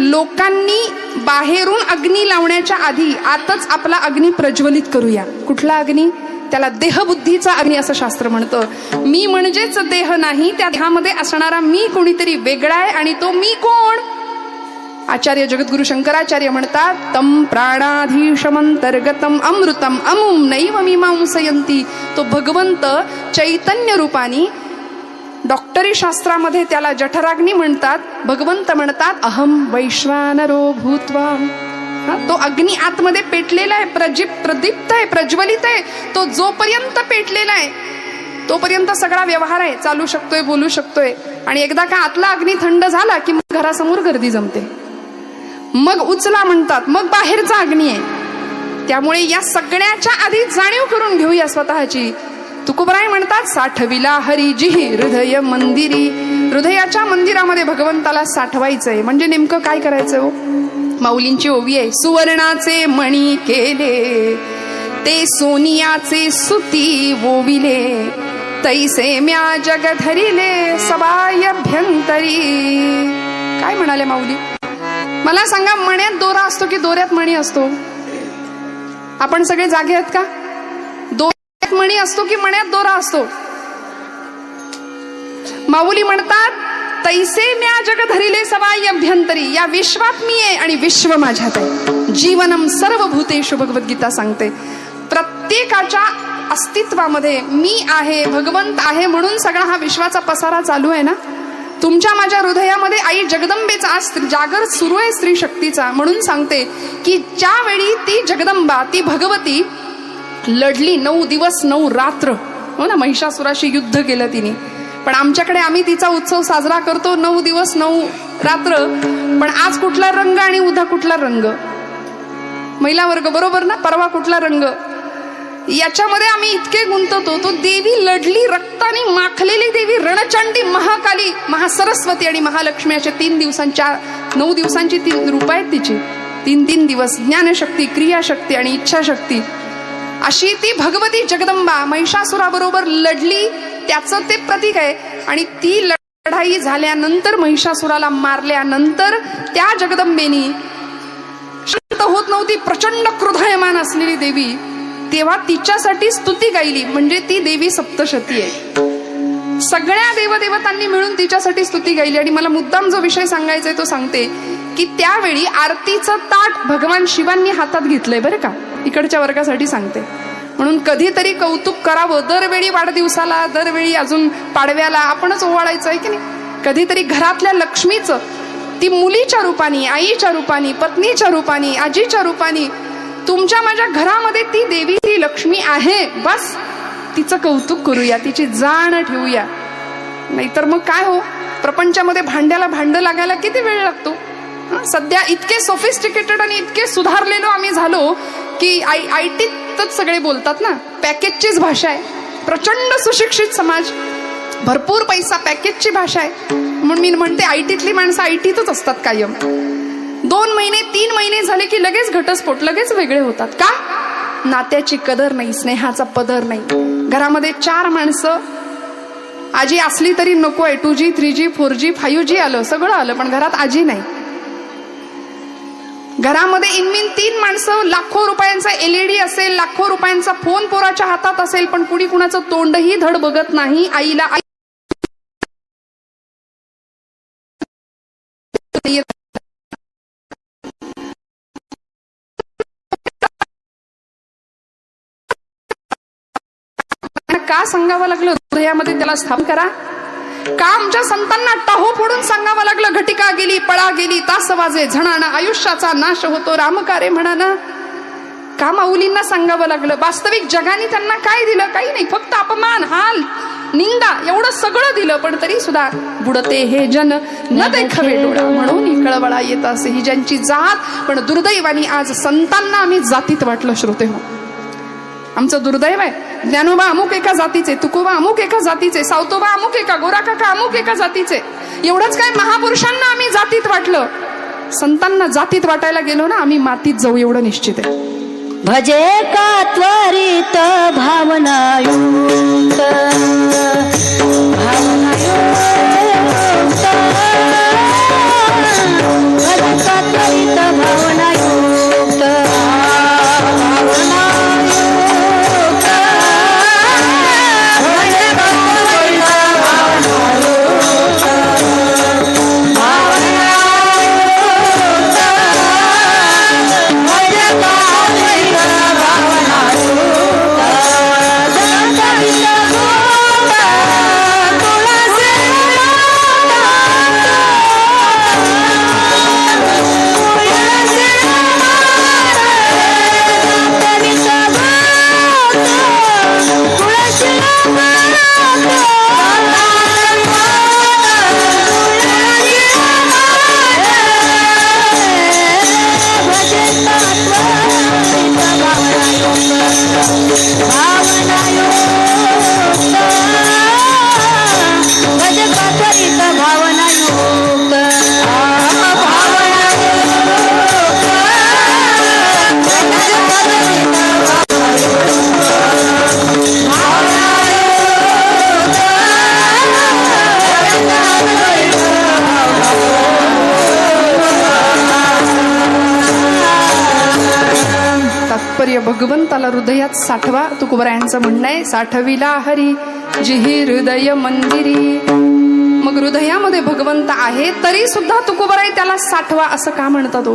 A: लोकांनी बाहेरून अग्नी लावण्याच्या आधी आतच आपला अग्नी प्रज्वलित करूया. कुठला अग्नी? त्याला देहबुद्धीचा अग्नी असं शास्त्र म्हणतं. मी म्हणजेच देह नाही, त्या देहामध्ये असणारा मी कोणीतरी वेगळा आहे. आणि तो मी कोण? आचार्य जगद्गुरु शंकराचार्य म्हणतात तम प्राणाधीशमंतर्गतम अमृतम अमुम नैव मीमांसयंती. तो भगवंत चैतन्य रूपानी, डॉक्टरी शास्त्रामध्ये त्याला जठराग्नी म्हणतात. भगवंत म्हणतात अहम वैश्वानरो भूत्वा. तो अग्नी आतमध्ये पेटलेला आहे, प्रदीप्त आहे, प्रज्वलित आहे. तो जोपर्यंत पेटलेला आहे तोपर्यंत सगळा व्यवहार आहे, चालू शकतोय, बोलू शकतोय. आणि एकदा का आतला अग्नी थंड झाला की मग घरासमोर गर्दी जमते, मग उचला म्हणतात, मग बाहेरचा अग्नी आहे. त्यामुळे या सगळ्याच्या आधी जाणीव करून घेऊया स्वतःची. तुकोबराय म्हणतात साठविला हरी जिही हृदय मंदिरी. हृदयाच्या मंदिरामध्ये भगवंताला साठवायचंय. म्हणजे नेमकं काय करायचं हो? माऊलींची ओवी आहे, सुवर्णाचे मणी केले ते सोनियाचे सुती वोविले, तैसे म्या जग धरिले सबायभ्यंतरी. काय म्हणाले माऊली? मला सांगा, मण्यात दोरा असतो की दोऱ्यात मणी असतो? आपण सगळे जागे आहेत का? दोऱ्यात मणी असतो की मण्यात दोरा असतो? माऊली म्हणतात तैसे म्या जग धरिले सवाई अभ्यंतरी, या विश्वात मी आहे आणि विश्व माझ्यात आहे. जीवनम सर्व भूतेषु भगवद्गीता सांगते. प्रत्येकाच्या अस्तित्वामध्ये मी आहे, भगवंत आहे, म्हणून सगळा हा विश्वाचा पसारा चालू आहे ना. तुमच्या माझ्या हृदयामध्ये आई जगदंबेचा आज जागर सुरू आहे, स्त्री शक्तीचा. म्हणून सांगते की ज्यावेळी ती जगदंबा, ती भगवती लढली 9 दिवस 9 रात्र, हो ना, महिषासुराशी युद्ध केलं तिने. पण आमच्याकडे आम्ही तिचा उत्सव साजरा करतो 9 दिवस 9 रात्र. पण आज कुठला रंग आणि उद्या कुठला रंग, महिला वर्ग बरोबर ना, परवा कुठला रंग, याच्यामध्ये आम्ही इतके गुंततो. तो देवी लढली, रक्ताने माखलेली देवी, रणचंडी, महाकाली, महासरस्वती आणि महालक्ष्मी, अशा 3 दिवसांच्या 9 दिवसांची 3 रूप आहेत तिची. 3 दिवस ज्ञानशक्ती, क्रियाशक्ती आणि इच्छाशक्ती, अशी ती भगवती जगदंबा महिषासुराबरोबर लढली. त्याचं ते प्रतीक आहे. आणि ती लढाई झाल्यानंतर, महिषासुराला मारल्यानंतर, त्या जगदंबेनी शांत होत नव्हती, प्रचंड क्रोधायमान असलेली देवी, तेव्हा तिच्यासाठी स्तुती गायली. म्हणजे ती देवी सप्तशती आहे. सगळ्या देवदेवतांनी मिळून तिच्यासाठी स्तुती गायली. आणि मला मुद्दाम जो विषय सांगायचा आहे तो सांगते की त्यावेळी आरतीचं ताट भगवान शिवांनी हातात घेतलंय बरं का, इकडच्या वर्गासाठी सांगते. म्हणून कधीतरी कौतुक करावं. दरवेळी वाढदिवसाला, दरवेळी अजून पाडव्याला आपणच ओवाळायचं आहे की नाही. कधीतरी घरातल्या लक्ष्मीचं, ती मुलीच्या रूपाने, आईच्या रूपाने, पत्नीच्या रूपाने, आजीच्या रूपाने, तुमच्या माझ्या घरामध्ये ती देवी, ती लक्ष्मी आहे, बस तिचं कौतुक करूया, तिची जाण ठेवूया. नाहीतर मग काय हो, प्रपंचामध्ये भांड्याला भांड लागायला किती वेळ लागतो. सध्या इतके सोफिस्टिकेटेड आणि इतके सुधारलेलो आम्ही झालो की आयटीतच सगळे बोलतात ना, पॅकेजचीच भाषा आहे. प्रचंड सुशिक्षित समाज, भरपूर पैसा, पॅकेजची भाषा आहे. म्हणून मी म्हणते आयटीतली माणसं आयटीतच असतात कायम. 2 महिने 3 महिने झाले की लगेच घटस्फोट, लगेच वेगळे होतात. का? नात्याची कदर नाही, स्नेहाचा पदर नाही. घरामध्ये 4 माणसं, आजी असली तरी नको आहे. 2G 3G 4G 5G आलं, सगळं आलं, पण घरात आजी नाही. घरामध्ये इनमिन 3 माणसं, लाखो रुपयांचा LED असेल, लाखो रुपयांचा फोन पोराच्या हातात असेल, पण कुणी कुणाचं तोंडही धड बघत नाही. आईला का सांगावं लागलं हृदयामध्ये त्याला स्थापन करा? का आमच्या संतांना टाहो फोडून सांगावं लागलं घटिका गेली, पळा गेली, तास वाजे झणाना, आयुष्याचा नाश होतो रामकारे म्हणाना? का माऊलींना सांगावं लागलं? वास्तविक जगाने त्यांना काय दिलं? काही नाही, फक्त अपमान, हाल, निंदा, एवढं सगळं दिलं. पण तरी सुद्धा बुडते हे जन न देखवे डोळा, म्हणून कळवळा येत असे ही ज्यांची जात. पण दुर्दैवानी आज संतांना आम्ही जातीत वाटलं. श्रोते हो, आमचं दुर्दैव आहे. ज्ञानोबा अमुक एका जातीचे, तुकोबा अमुक एका जातीचे, सावतोबा अमुक एका, गोरा काका अमुक एका जातीचे. एवढंच काय, महापुरुषांना आम्ही जातीत वाटलं. संतांना जातीत वाटायला गेलो ना, आम्ही मातीत जाऊ एवढं निश्चित आहे.
B: भजे का त्वरित भावनायुक्त, भावनायुक्त, भजे का त्वरित भावनायुक्त,
A: भगवंताला हृदयात साठवा. तुकोबरायांचं म्हणणं आहे, साठविला हरी जिही हृदय मंदिरी. मग हृदयामध्ये भगवंत आहे तरी सुद्धा तुकोबराई त्याला साठवा असं का म्हणतात हो?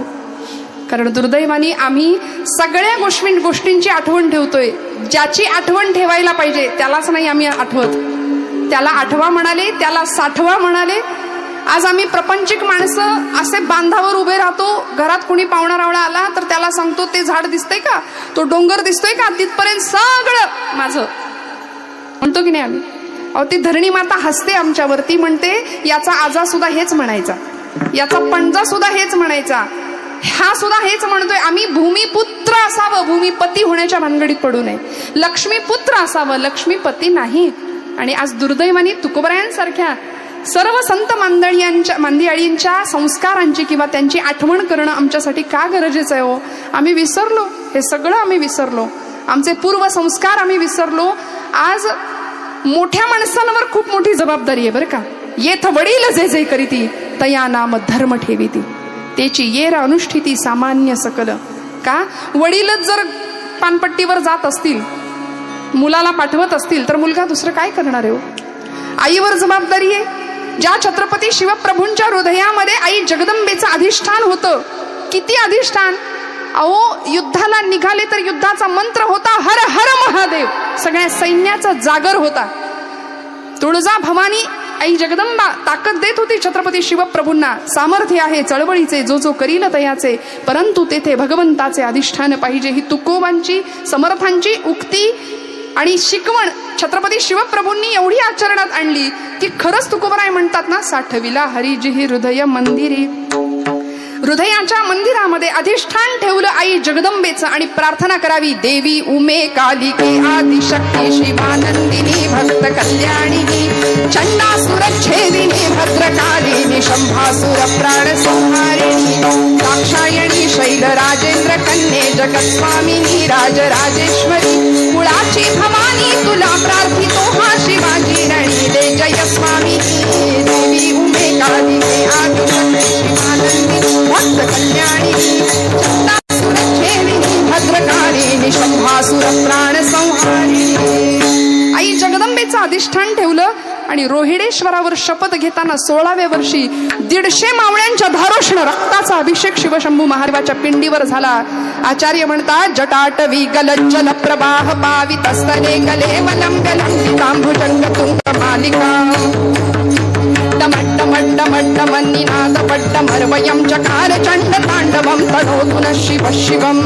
A: कारण दुर्दैवानी आम्ही सगळ्या गोष्टींची आठवण ठेवतोय. ज्याची आठवण ठेवायला पाहिजे त्यालाच नाही आम्ही आठवत. त्याला आठवा म्हणाले, त्याला साठवा म्हणाले. आज आम्ही प्रपंचिक माणसं असे बांधावर उभे राहतो. घरात कोणी पाहुणा रावळा आला तर त्याला सांगतो ते झाड दिसतंय का, तो डोंगर दिसतोय का, तिथपर्यंत सगळं माझं म्हणतो की नाही आम्ही. अहो ती धरणी माता हसते आमच्यावरती, म्हणते याचा आजा सुद्धा हेच म्हणायचा, याचा पणजा सुद्धा हेच म्हणायचा, हा सुद्धा हेच म्हणतोय. आम्ही भूमिपुत्र असावं, भूमिपती होण्याच्या भानगडीत पडू नये. लक्ष्मीपुत्र असावं, लक्ष्मीपती नाही. आणि आज दुर्दैवानी तुकोबरायांसारख्या सर्व संत मांदियाळींच्या संस्कारांची किंवा त्यांची आठवण करणं आमच्यासाठी का गरजेचं आहे हो? आम्ही विसरलो, हे सगळं आम्ही विसरलो, आमचे पूर्व संस्कार आम्ही विसरलो. आज मोठ्या माणसांवर खूप मोठी जबाबदारी आहे बरं का. येथ वडील जे जे करीती तया नाम धर्म ठेवीती, त्याची येर अनुष्ठिती सामान्य सकल. का वडीलच जर पानपट्टीवर जात असतील, मुलाला पाठवत असतील, तर मुलगा दुसरं काय करणार आहे हो? आईवर जबाबदारी आहे. ज्या छत्रपती शिवप्रभूंच्या हृदयामध्ये आई जगदंबेचं अधिष्ठान होतं, किती अधिष्ठान. अहो युद्धाला निघाले तर युद्धाचा मंत्र होता हर हर महादेव, सगळ्या सैन्याचा जागर होता. तुळजा भवानी आई जगदंबा ताकद देत होती छत्रपती शिवप्रभूंना. सामर्थ्य आहे चळवळीचे, जो जो करील तयाचे, परंतु तेथे भगवंताचे अधिष्ठान पाहिजे. ही तुकोबांची समर्थांची उक्ती आणि शिकवण छत्रपती शिवप्रभूंनी एवढी आचरणात आणली की खरंच तुकोबराय म्हणतात ना, साठविला हरिजिही हृदय मंदिरी. हृदयाच्या मंदिरामध्ये अधिष्ठान ठेवलं आई जगदंबेचं आणि प्रार्थना करावी, देवी उमे कालिके आदिशक्ती शिवानंदिनी भक्त कल्याणिनी चंडासुरच्छेदिनी भद्रकालिनी शंभासुर प्राण संहारिणी दाक्षायणी शैल राजेंद्र कन्ये जगत्स्वामिनी राजराजेश्वरी कुळाची भवानी तुला प्रार्थितो हा शिवाजी रणी दे जय स्वामिनी. देवी उमे कालिके आदिशक्ती शिवानंदिनी भक्त कल्याणिनी चंडासुरच्छेदिनी भद्रकालिनी शंभासुर प्राण संहारिणी. आई जगदंबेचं अधिष्ठान ठेवलं आणि रोहिडेश्वरावर शपथ घेताना 16व्या वर्षी 150 मावळ्यांच्या धारोष्ण रक्ताचा अभिषेक शिवशंभू महादेवाच्या पिंडीवर झाला. आचार्य म्हणतात, जटाटवी गलज्जल प्रवाह पावितस्तने गले वलम गलंबितांभुजंग तुंग मालिका डमड्डमड्डमड्डमन्निनाद पड्डमर्वयं चकार चण्ड ताण्डवं तनोतु नः शिव शिवम्.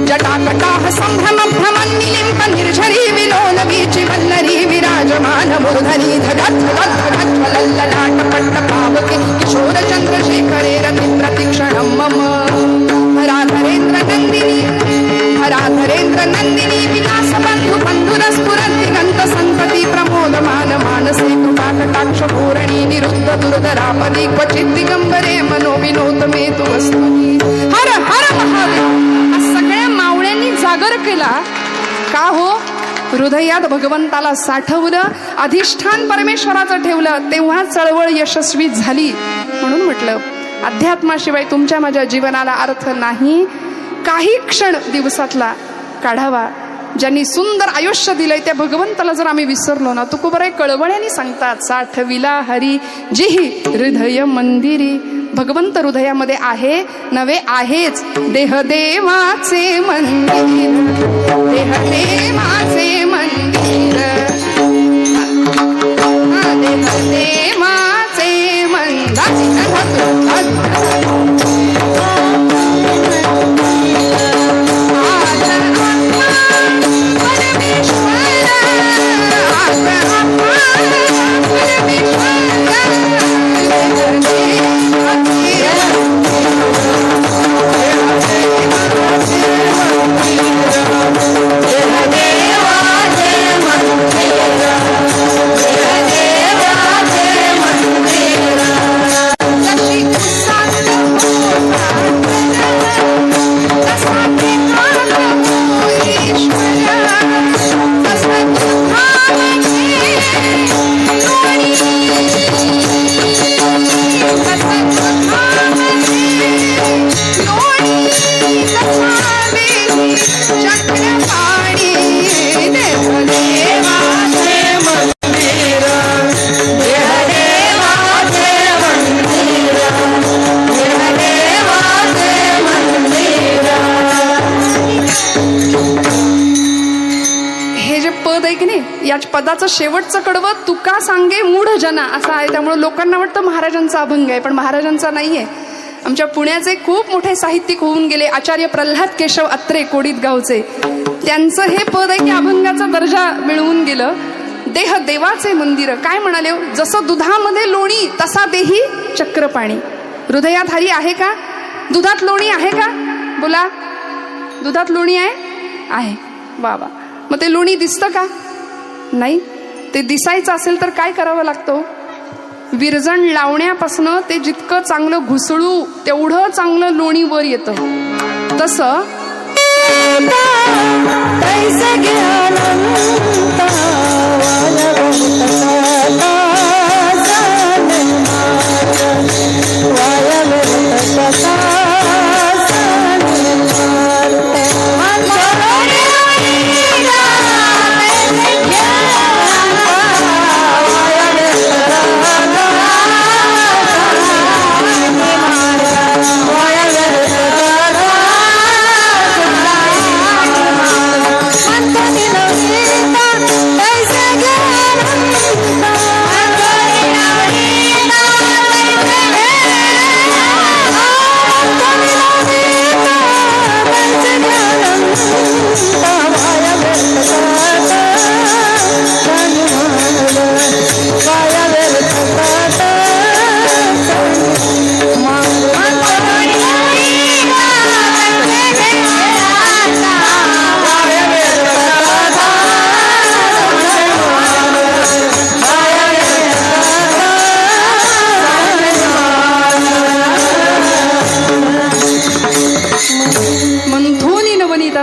A: जटाकटाह संभ्रम भ्रमन्निलिम्प निर्झरी विलोल वीचि वल्लरी विराजमान मूर्धनि धगत् धगत् धगत् ज्वलल्ललाट पट्ट पावके किशोर चन्द्रशेखरे रति प्रतिक्षणं मम. हराधरेन्द्र नन्दिनी हराधरेन्द्र नन्दिनी विलास बन्धु बन्धुरस्फुरद्दिगन्त सन्तति प्रमोदमान मानसे कृपाकटाक्ष पूरणी निरुद्ध दुर्धरापदी क्वचित् दिगंबरे मनोविनोद मे तु वस्तुनी. हर हर महादेव. सगळ्या मावळ्यांनी जागर केला का हो? हृदयात भगवंताला साठवलं, अधिष्ठान परमेश्वराचं ठेवलं, तेव्हा चळवळ यशस्वी झाली. म्हणून म्हटलं अध्यात्माशिवाय तुमच्या माझ्या जीवनाला अर्थ नाही. काही क्षण दिवसातला काढावा. ज्यांनी सुंदर आयुष्य दिलंय त्या भगवंताला जर आम्ही विसरलो ना, तुकोबराय कळवळ्याने सांगतात, साठविला हरी जिही हृदय मंदिरी. भगवंत हृदयामध्ये आहे नव्हे आहेच. देह देवाचे मंदिर, देह देवाचे मंदिर, देह देवाचे मंदिर.
B: देवाचे
A: आहे की नाही, या पदाचं शेवटचं कडवं तुका सांगे मूढ जना असं आहे. त्यामुळे लोकांना वाटतं महाराजांचा अभंग आहे, पण महाराजांचा नाहीये. आमच्या पुण्याचे खूप मोठे साहित्यिक होऊन गेले आचार्य प्रल्हाद केशव अत्रे कोडीत गावचे, त्यांचं हे पद आहे की अभंगाचा दर्जा मिळवून गेलं. देह देवाचे मंदिर काय म्हणाले, जसं दुधामध्ये लोणी तसा देही चक्रपाणी. हृदयात हरी आहे का, दुधात लोणी आहे का, बोला दुधात लोणी आहे बाबा. मग ते लोणी दिसतं का, नाही. ते दिसायचं असेल तर काय करावं लागतं, विरजण लावण्यापासून ते जितकं चांगलं घुसळू तेवढं चांगलं लोणी वर येतं. तसं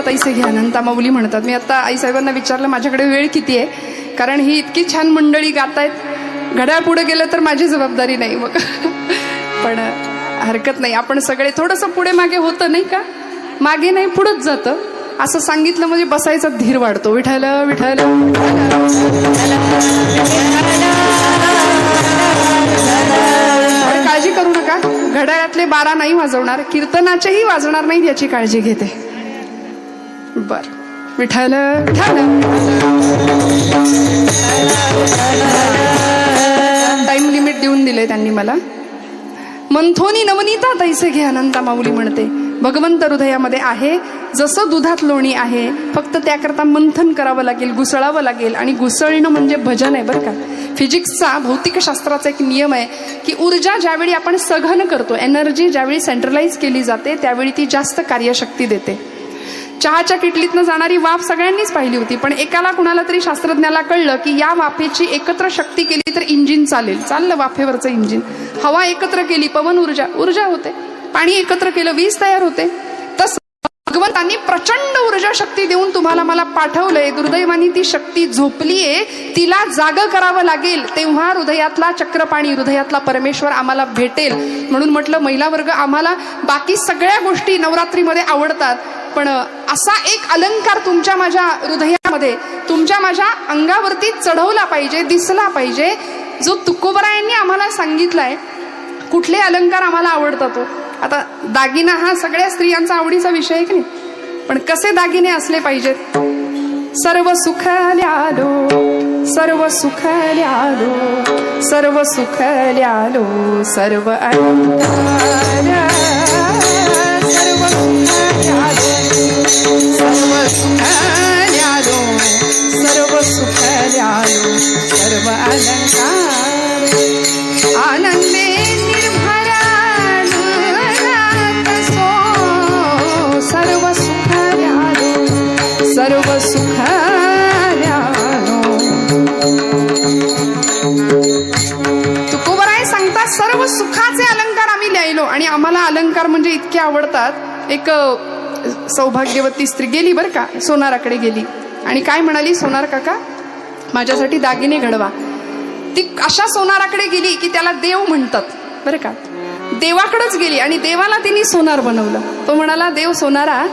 A: तैसे घ्या अनंता माऊली म्हणतात. मी आता आईसाहेबांना विचारलं माझ्याकडे वेळ किती आहे, कारण ही इतकी छान मंडळी गातायत, घड्याळ पुढे गेलं तर माझी जबाबदारी नाही मग. पण हरकत नाही, आपण सगळे थोडंसं पुढे मागे होतं नाही का, मागे नाही पुढंच जातं. असं सांगितलं म्हणजे बसायचा धीर वाढतो. विठ्ठल विठ्ठल काळजी करू नका, घड्याळातले 12 नाही वाजवणार, कीर्तनाचेही वाजणार नाही याची काळजी घेते. बर विठ्ठल टाइम लिमिट देऊन दिले त्यांनी मला. मंथोनी नवनीता तैसे घे अनंता माऊली म्हणते, भगवंत हृदयामध्ये आहे जसं दुधात लोणी आहे, फक्त त्याकरता मंथन करावं लागेल, घुसळावं लागेल. आणि घुसळणं म्हणजे भजन आहे बरं का. फिजिक्सचा भौतिकशास्त्राचा एक नियम आहे की ऊर्जा ज्यावेळी आपण सघन करतो, एनर्जी ज्यावेळी सेंट्रलाइज केली जाते त्यावेळी ती जास्त कार्यशक्ती देते. चहाच्या किटलीतनं जाणारी वाफ सगळ्यांनीच पाहिली होती, पण एकाला कुणाला तरी शास्त्रज्ञाला कळलं की या वाफेची एकत्र शक्ती केली तर इंजिन चालेल. चाललं वाफेवरचं इंजिन. हवा एकत्र केली पवन ऊर्जा होते, पाणी एकत्र केलं वीज तयार होते. तसं भगवंतांनी प्रचंड ऊर्जा शक्ती देऊन तुम्हाला मला पाठवलंय. दुर्दैवानी ती शक्ती झोपलीये, तिला जाग करावं लागेल, तेव्हा हृदयातला चक्रपाणी, हृदयातला परमेश्वर आम्हाला भेटेल. म्हणून म्हटलं महिला वर्ग, आम्हाला बाकी सगळ्या गोष्टी नवरात्रीमध्ये आवडतात, पण असा एक अलंकार तुमच्या माझ्या हृदयामध्ये, तुमच्या माझ्या अंगावरती चढवला पाहिजे, दिसला पाहिजे, जो तुकोबरायांनी आम्हाला सांगितलाय. कुठले अलंकार आम्हाला आवडतात. आता दागिना हा सगळ्या स्त्रियांचा आवडीचा विषय आहे की नाही, पण कसे दागिने असले पाहिजेत. सर्व सुख ल्यालो, सर्व सुख ल्यालो, सर्व सुख ल्यालो, सर्व अलंकार, सर्व सुख ल्यालो, सर्व सुख ल्यालो, सर्व सुख ल्यालो, सर्व अलंकार. आनंदे सर्व सुख ल्यालो, सर्व सुख ल्यालो. तुकोबराय सांगतात सर्व सुखाचे अलंकार आम्ही लिहिलो. आणि आम्हाला अलंकार म्हणजे इतके आवडतात. एक सौभाग्यवती स्त्री गेली बरं का, सोनाराकडे गेली आणि काय म्हणाली, सोनार काका माझ्यासाठी दागिने घडवा. ती अशा सोनाराकडे गेली की त्याला देव म्हणतात बरं का. देवाकडेच गेली आणि देवाला तिने सोनार बनवलं. तो म्हणाला, देव सोनारा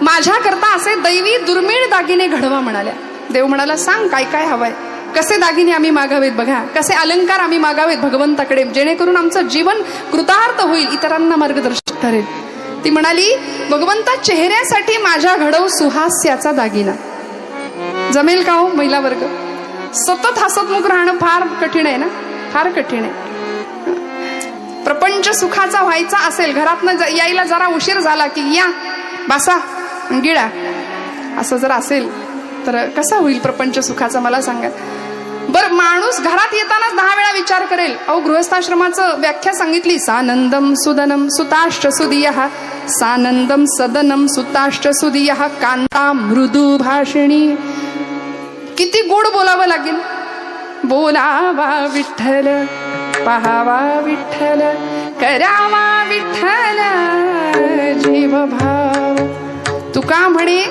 A: माझ्याकरता असे दैवी दुर्मिळ दागिने घडवा म्हणाल्या. देव म्हणाला, सांग काय काय हवंय, कसे दागिने आम्ही मागावेत, बघा कसे अलंकार आम्ही मागावेत भगवंताकडे, जेणेकरून आमचं जीवन कृतार्थ होईल, इतरांना मार्गदर्शक ठरेल. ती म्हणाली, भगवंता चेहऱ्यासाठी माझ्या घडव सुहास्याचा दागिना. जमेल का हो महिला वर्ग? सतत हसतमुख राहणं फार कठीण आहे ना, फार कठीण आहे. प्रपंच सुखाचा व्हायचा असेल, घरातनं यायला जरा उशीर झाला की या बसा गिळा, असं जर असेल तर कसा होईल प्रपंच सुखाचा मला सांगा. बर, माणूस घरात येतानाच 10 वेळा विचार करेल. अहो, गृहस्थाश्रमाचं व्याख्या सांगितली. सानंदम सुदनम सुताश्च सुदियः, सानंदम सदनम सुताश्च सुदियः, कांता मृदू भाषिणी. किती गोड बोलावं लागेल. बोलावा विठ्ठल, पहावा विठ्ठल, करावा विठ्ठल जीव भाव. तुका म्हणे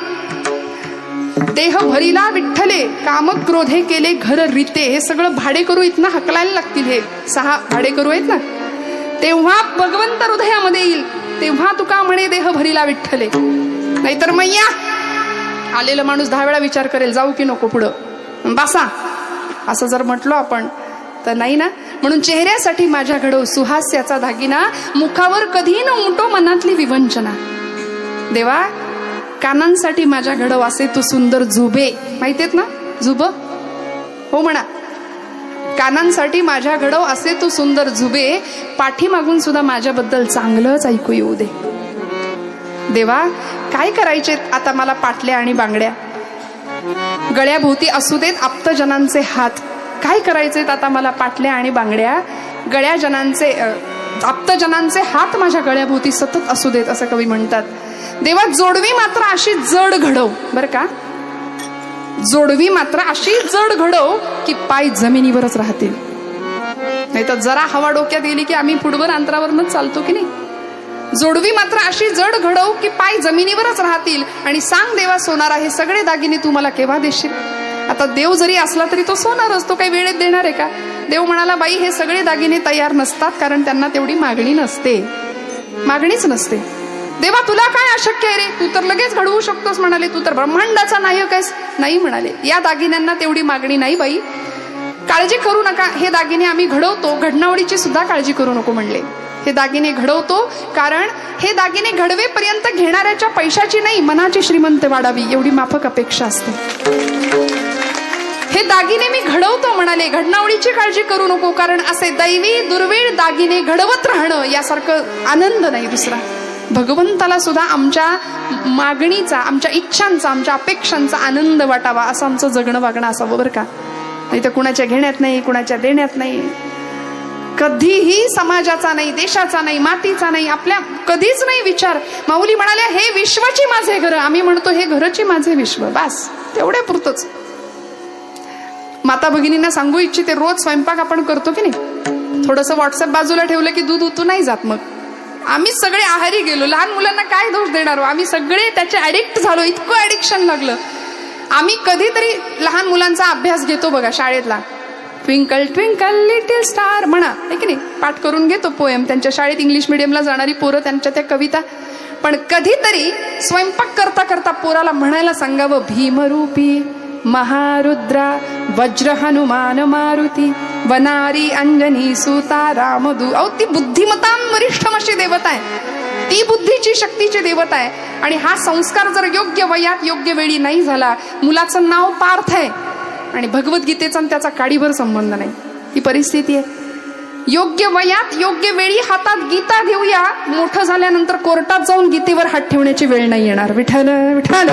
A: देह भरिला विठ्ठले, काम क्रोधे केले घर रीते. हे सगळं भाडेकरू इथनं हकलायला लागतील. हे 6 भाडेकरू आहेत ना, तेव्हा भगवंत हृदयामध्ये येईल. तेव्हा तुका म्हणे देह भरिला विठ्ठले. नाहीतर मैया आलेला माणूस 10 वेळा विचार करेल जाऊ की नको पुढं बसा, असं जर म्हटलो आपण तर नाही ना. म्हणून चेहऱ्यासाठी माझ्या घडव सुहास्याचा दागिना, मुखावर कधी न उमटो मनातली विवंचना. देवा, कानांसाठी माझ्या घडव असे तू सुंदर जुबे. माहितीयेत ना जुब? हो म्हणा. कानांसाठी माझ्या घडव असे तू सुंदर जुबे, पाठीमागून सुद्धा माझ्याबद्दल चांगलंच ऐकू येऊ दे. देवा, काय करायचे आता मला पाटल्या आणि बांगड्या, गळ्याभोवती असू देत आप्तजनांचे हात. काय करायचे आता मला पाटल्या आणि बांगड्या, गळ्याजनांचे आप्तजनांचे हात माझ्या गळ्याभोवती सतत असू देत, असं कवी म्हणतात. देवा, जोडवी मात्र अशी जड घडव. बर का, जोडवी मात्र अशी जड घडव की पाय जमिनीवरच राहतील. नाही तर जरा हवा डोक्यात गेली की आम्ही फुटभर अंतरावरच चालतो की नाही. जोडवी मात्र अशी जड घडव की पाय जमिनीवरच राहतील. आणि सांग देवा सोनारा, हे सगळे दागिने तू मला केव्हा देशील? आता देव जरी असला तरी तो सोनारच, तो काही वेळेत देणार आहे का? देव म्हणाला, बाई हे सगळे दागिने तयार नसतात, कारण त्यांना तेवढी मागणी नसते, मागणीच नसते. देवा, तुला काय अशक्य आहे रे, तू तर लगेच घडवू शकतोस म्हणाले, तू तर ब्रह्मांडाचा नायक आहेस. नाही म्हणाले, या दागिन्यांना तेवढी मागणी नाही बाई, काळजी करू नका, हे दागिने आम्ही घडवतो, घडणावळीची सुद्धा काळजी करू नको म्हणले. हे दागिने घडवतो कारण हे दागिने घडवेपर्यंत घेणाऱ्याच्या पैशाची नाही, मनाची श्रीमंत वाढावी एवढी माफक अपेक्षा असते. हे दागिने मी घडवतो म्हणाले, घडणावळीची काळजी करू नको, कारण असे दैवी दुर्मिळ दागिने घडवत राहणं यासारखं आनंद नाही दुसरा. भगवंताला सुद्धा आमच्या मागणीचा, आमच्या इच्छांचा, आमच्या अपेक्षांचा आनंद वाटावा, असं आमचं जगणं वागणं असावं बरं का. नाही तर कुणाच्या घेण्यात नाही, कुणाच्या देण्यात नाही, कधीही समाजाचा नाही, देशाचा नाही, मातीचा नाही, आपल्या कधीच नाही विचार. माऊली म्हणाल्या, हे विश्वाची माझे घर. आम्ही म्हणतो हे घरची माझे विश्व, बस तेवढ्या पुरतच. माता भगिनींना सांगू इच्छिते, रोज स्वयंपाक आपण करतो की नाही, थोडंसं व्हॉट्सअप बाजूला ठेवलं की दूध उतू नाही जात. मग आम्ही सगळे आहारी गेलो. लहान मुलांना काय दोष देणार, आम्ही सगळे त्याचे ऍडिक्ट झालो, इतकं ऍडिक्शन लागलं. आम्ही कधीतरी लहान मुलांचा अभ्यास घेतो बघा शाळेतला, ट्विंकल ट्विंकल लिटिल स्टार म्हणा, आहे की नाही, पाठ करून घेतो पोएम. त्यांच्या शाळेत इंग्लिश मिडियमला जाणारी पोरं त्यांच्या त्या कविता. पण कधीतरी स्वयंपाक करता करता पोराला म्हणायला सांगावं, भीमरूपी महारुद्रा वज्र हनुमान मारुती वनारी अंजनी सुता रामदू. अहो, ती बुद्धिमतां वरिष्ठम अशी देवता आहे, ती बुद्धीची शक्तीची देवता आहे. आणि हा संस्कार जर योग्य वयात योग्य वेळी नाही झाला, मुलाचं नाव पार्थ आहे आणि भगवद्गीतेचा त्याचा काडीभर संबंध नाही, ही परिस्थिती आहे. योग्य वयात योग्य वेळी हातात गीता घेऊया, मोठं झाल्यानंतर कोर्टात जाऊन गीतेवर हात ठेवण्याची वेळ नाही येणार. विठ्ठल विठ्ठल.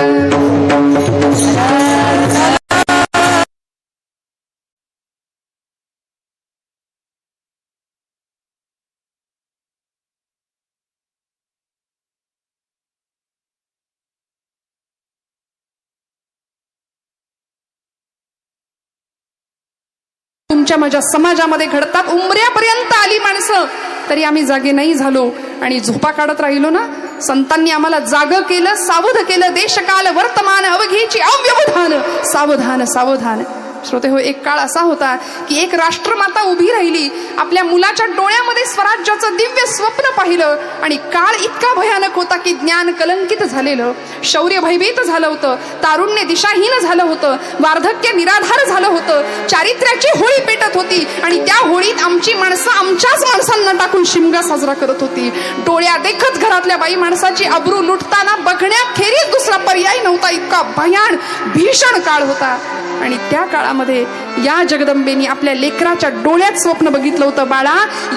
A: तुमच्या माझ्या समाजामध्ये घडतात. उंबऱ्यापर्यंत आली माणसं तरी आम्ही जागे नाही झालो आणि झोपा काढत राहिलो ना. संतांनी आम्हाला जाग केलं, सावध केलं. देशकाल वर्तमान अवघीची अव्यवधान, सावधान सावधान. श्रोते हो, एक काळ असा होता की एक राष्ट्रमाता उभी राहिली, आपल्या मुलाच्या डोळ्यामध्ये स्वराज्याचं दिव्य स्वप्न पाहिलं आणि काळ इतका भयानक होता की ज्ञान कलंकित झालेलं, शौर्य भयभीत झालं होतं, तारुण्य दिशाहीन झालं होतं, वार्धक्य निराधार झालं होतं, चारित्र्याची होळी पेटत होती आणि त्या होळीत आमची माणसं आमच्याच माणसांना टाकून शिमगा साजरा करत होती. डोळ्या देखत घरातल्या बाई माणसाची अब्रू लुटताना बघण्याखेरीज दुसरा पर्याय नव्हता. इतका भयान भीषण काळ होता आणि त्या काळामध्ये या जगदंबेनी आपल्या लेकराच्या डोळ्यात स्वप्न बघितलं होतं, बाळा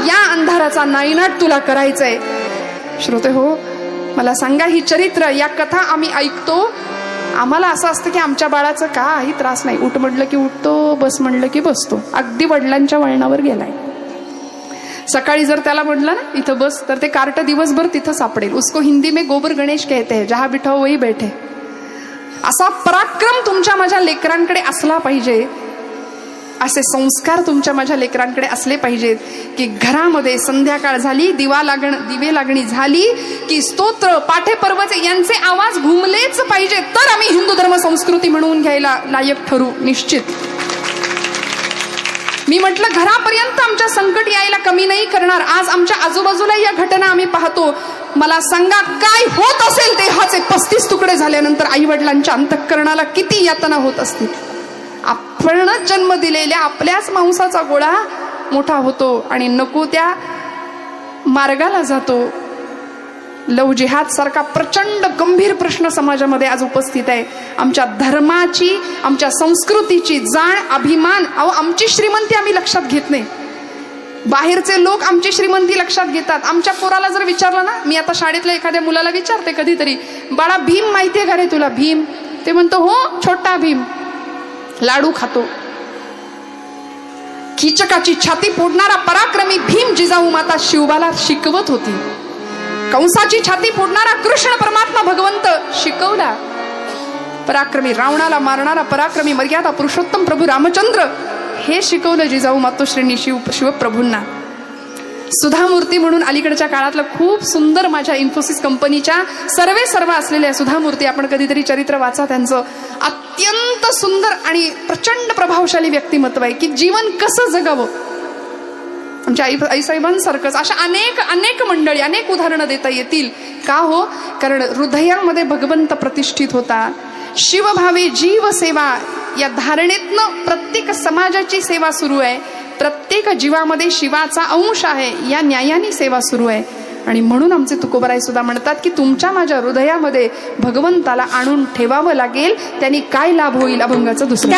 A: या अंधाराचा नायनाट तुला करायचंय. श्रोते हो, मला सांगा, ही चरित्र, या कथा आम्ही ऐकतो, आम्हाला असं असतं की आमच्या बाळाचं काही त्रास नाही, उठ म्हटलं की उठतो, बस म्हणलं की बसतो, अगदी वडिलांच्या वळणावर गेलाय. सकाळी जर त्याला म्हटलं ना इथं बस, तर ते कार्ट दिवसभर तिथं सापडेल. उसको हिंदी में गोबर गणेश कहते हैं, जहां बिठाओ वही बैठे. असा पराक्रम तुमच्या माझ्या लेकरांकडे असला पाहिजे, असे संस्कार तुमच्या माझ्या लेकरांकडे असले पाहिजेत की घरामध्ये संध्याकाळ झाली, दिवे लागणी झाली की स्तोत्र, पाठे पर्वचे यांचे आवाज घुमलेच पाहिजे, तर आम्ही हिंदू धर्म संस्कृती म्हणून घ्यायला लायक ठरू निश्चित. मी म्हटलं, घरापर्यंत आमच्या संकट यायला कमी नाही करणार. आज आमच्या आजूबाजूला या घटना आम्ही पाहतो. मला सांगा, काय होत असेल देहाचे 35 तुकडे झाल्यानंतर आई वडिलांच्या अंतःकरणाला किती यातना होत असतील. आपणच जन्म दिलेल्या आपल्याच मांसाचा गोळा मोठा होतो आणि नको त्या मार्गाला जातो. लव जिहाद सारखा प्रचंड गंभीर प्रश्न समाजामध्ये आज उपस्थित आहे. आमच्या धर्माची, आमच्या संस्कृतीची जाण, अभिमान, आमची श्रीमंती आम्ही लक्षात घेत नाही. बाहेरचे लोक आमची श्रीमंती लक्षात घेतात. आमच्या पोराला जर विचारलं ना, मी आता शाळेतल्या एखाद्या मुलाला विचारते कधीतरी, बाळा भीम माहितीये का रे तुला? भीम. ते म्हणतो हो, छोटा भीम, लाडू खातो. कीचकाची छाती फोडणारा पराक्रमी भीम जिजाऊ माता शिवबाला शिकवत होती. कंसाची छाती फोडणारा कृष्ण परमात्मा भगवंत शिकवला. पराक्रमी रावणाला मारणारा पराक्रमी मर्यादा पुरुषोत्तम प्रभू रामचंद्र हे शिकवलं जिजाऊ मातोश्रींनी शिवप्रभूंना. सुधामूर्ती म्हणून अलीकडच्या काळातलं खूप सुंदर, माझ्या इन्फोसिस कंपनीच्या सर्व असलेल्या सुधामूर्ती, आपण कधीतरी चरित्र वाचा त्यांचं. अत्यंत सुंदर आणि प्रचंड प्रभावशाली व्यक्तिमत्व आहे की जीवन कसं जगावं. आमच्या आईसाहेबांसारखंच अशा अनेक मंडळी, अनेक उदाहरणं देता येतील. का हो? कारण हृदयामध्ये भगवंत प्रतिष्ठित होता. शिवभावे जीव सेवा या धारणेतनं प्रत्येक समाजाची सेवा सुरू आहे. प्रत्येक जीवामध्ये शिवाचा अंश आहे या न्यायाने सेवा सुरू आहे. आणि म्हणून आमचे तुकोबराय सुद्धा म्हणतात की तुमच्या माझ्या हृदयामध्ये भगवंताला आणून ठेवावं लागेल. त्यांनी काय लाभ होईल? अभंगाचं दुसरं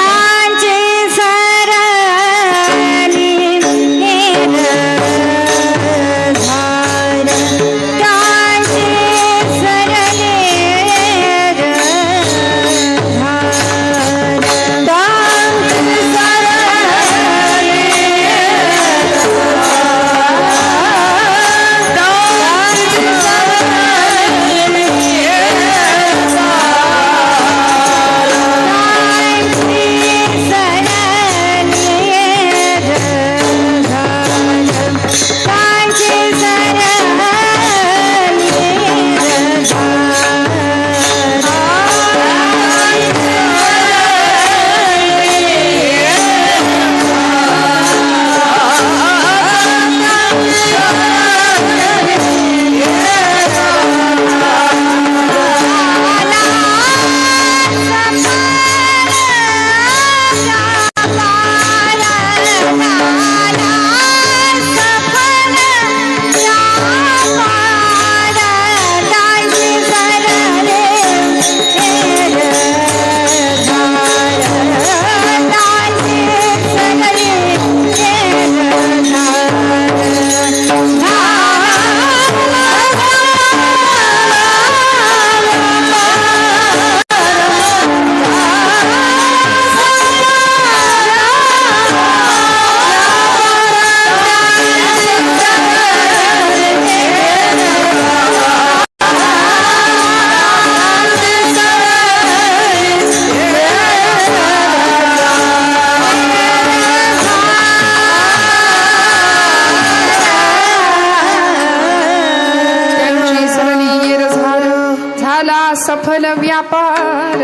A: सफल व्यापार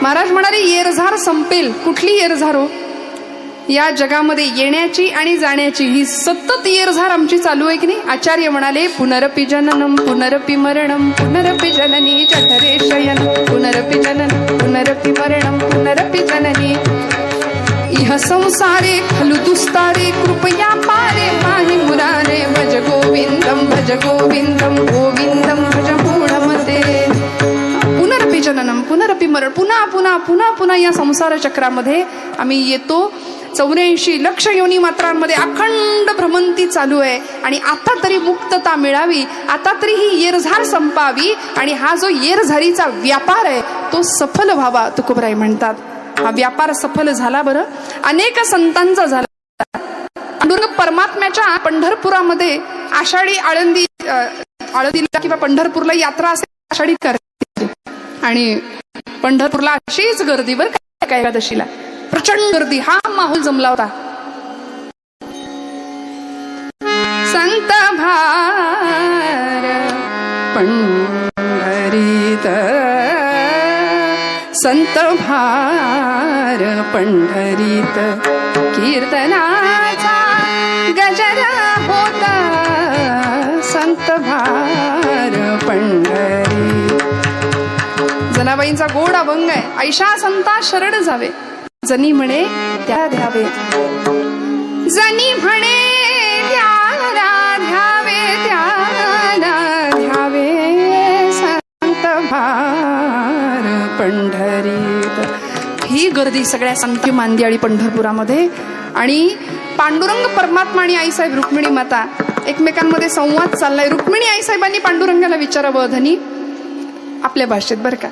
A: महाराज म्हणाले येरझार संपेल. कुठली येरझार हो? या जगामध्ये येण्याची आणि जाण्याची ही सतत येरझार आमची चालू आहे की नाही. आचार्य म्हणाले पुनरपि जननम पुनरपि मरणम पुनरपि जननी जठरे शयन पुनरपि जननम पुनरपि मरणम पुनरपि जननी इह संसारे खलु दुस्तारे कृपया पारे पाहि मुरारे भज गोविंदम गोविंदम भज मूढमते. पुनरपि जननम पुनरपि मरण, पुन्हा पुन्हा पुन्हा पुन्हा या संसार चक्रामध्ये आम्ही येतो. 84 लक्ष योनी मात्रांमध्ये अखंड भ्रमंती चालू आहे. आणि आता तरी मुक्तता मिळावी, आता तरी ही येरझार संपावी आणि हा जो येरझारीचा व्यापार आहे तो सफल व्हावा. तुकोबराय म्हणतात हा व्यापार सफल झाला. बरं, अनेक संतांचा झाला. पांडुरंग परमात्म्याच्या पंढरपुरामध्ये आषाढी आळंदीला किंवा पंढरपूरला यात्रा असेल आषाढी करते आणि पंढरपूरला अशीच गर्दी बरं काय एकादशीला प्रचंड गर्दी, हा माहोल जमला होता. संत भार पंढरीत संत भार पंढरीत कीर्तनाचा गजरा होता. संत भार पंढरी. जनाबाईंचा गोड अभंग आहे. ऐशा संता शरण जावे जनी म्हणे त्या द्यावे, जनी म्हणे त्याला द्यावे, त्याला द्यावे. संत भार पंढरीत. ही गर्दी सगळ्या संत मांदियाळी पंढरपुरामध्ये. आणि पांडुरंग परमात्मा आणि आईसाहेब रुक्मिणी माता एकमेकांमध्ये संवाद चाललाय. रुक्मिणी आईसाहेबांनी पांडुरंगाला विचारावं धनी आपल्या भाषेत बरं का,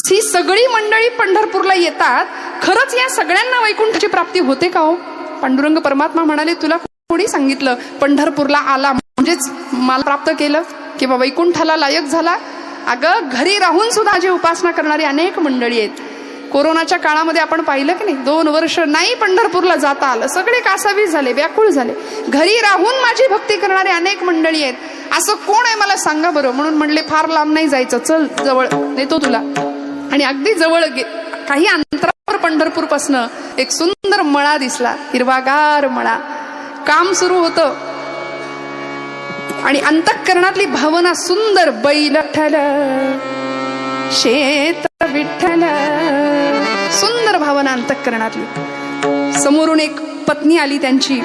A: ही सगळी मंडळी पंढरपूरला येतात, खरंच या सगळ्यांना वैकुंठाची प्राप्ती होते का हो? पांडुरंग परमात्मा म्हणाले तुला कोणी सांगितलं पंढरपूरला आला म्हणजेच मला प्राप्त केलं किंवा वैकुंठाला लायक झाला? अगं घरी राहून सुद्धा जी उपासना करणारी अनेक मंडळी आहेत. कोरोनाच्या काळामध्ये आपण पाहिलं की नाही, 2 वर्ष नाही पंढरपूरला जाता आलं, सगळे कासावीस झाले, व्याकुळ झाले. घरी राहून माझी भक्ती करणारी अनेक मंडळी आहेत. असं कोण आहे मला सांगा बरं. म्हणून म्हणले फार लांब नाही जायचं, चल जवळ नेतो तुला. आणि अगदी जवळ काही अंतरावर पंढरपूर पासनं एक सुंदर मळा दिसला, हिरवागार मळा. काम सुरू होतं आणि अंतःकरणातली भावना सुंदर. बैल विठ्ठल शेत विठ्ठल, सुंदर भावना अंतःकरणातली. समोरून एक पत्नी आली त्यांची.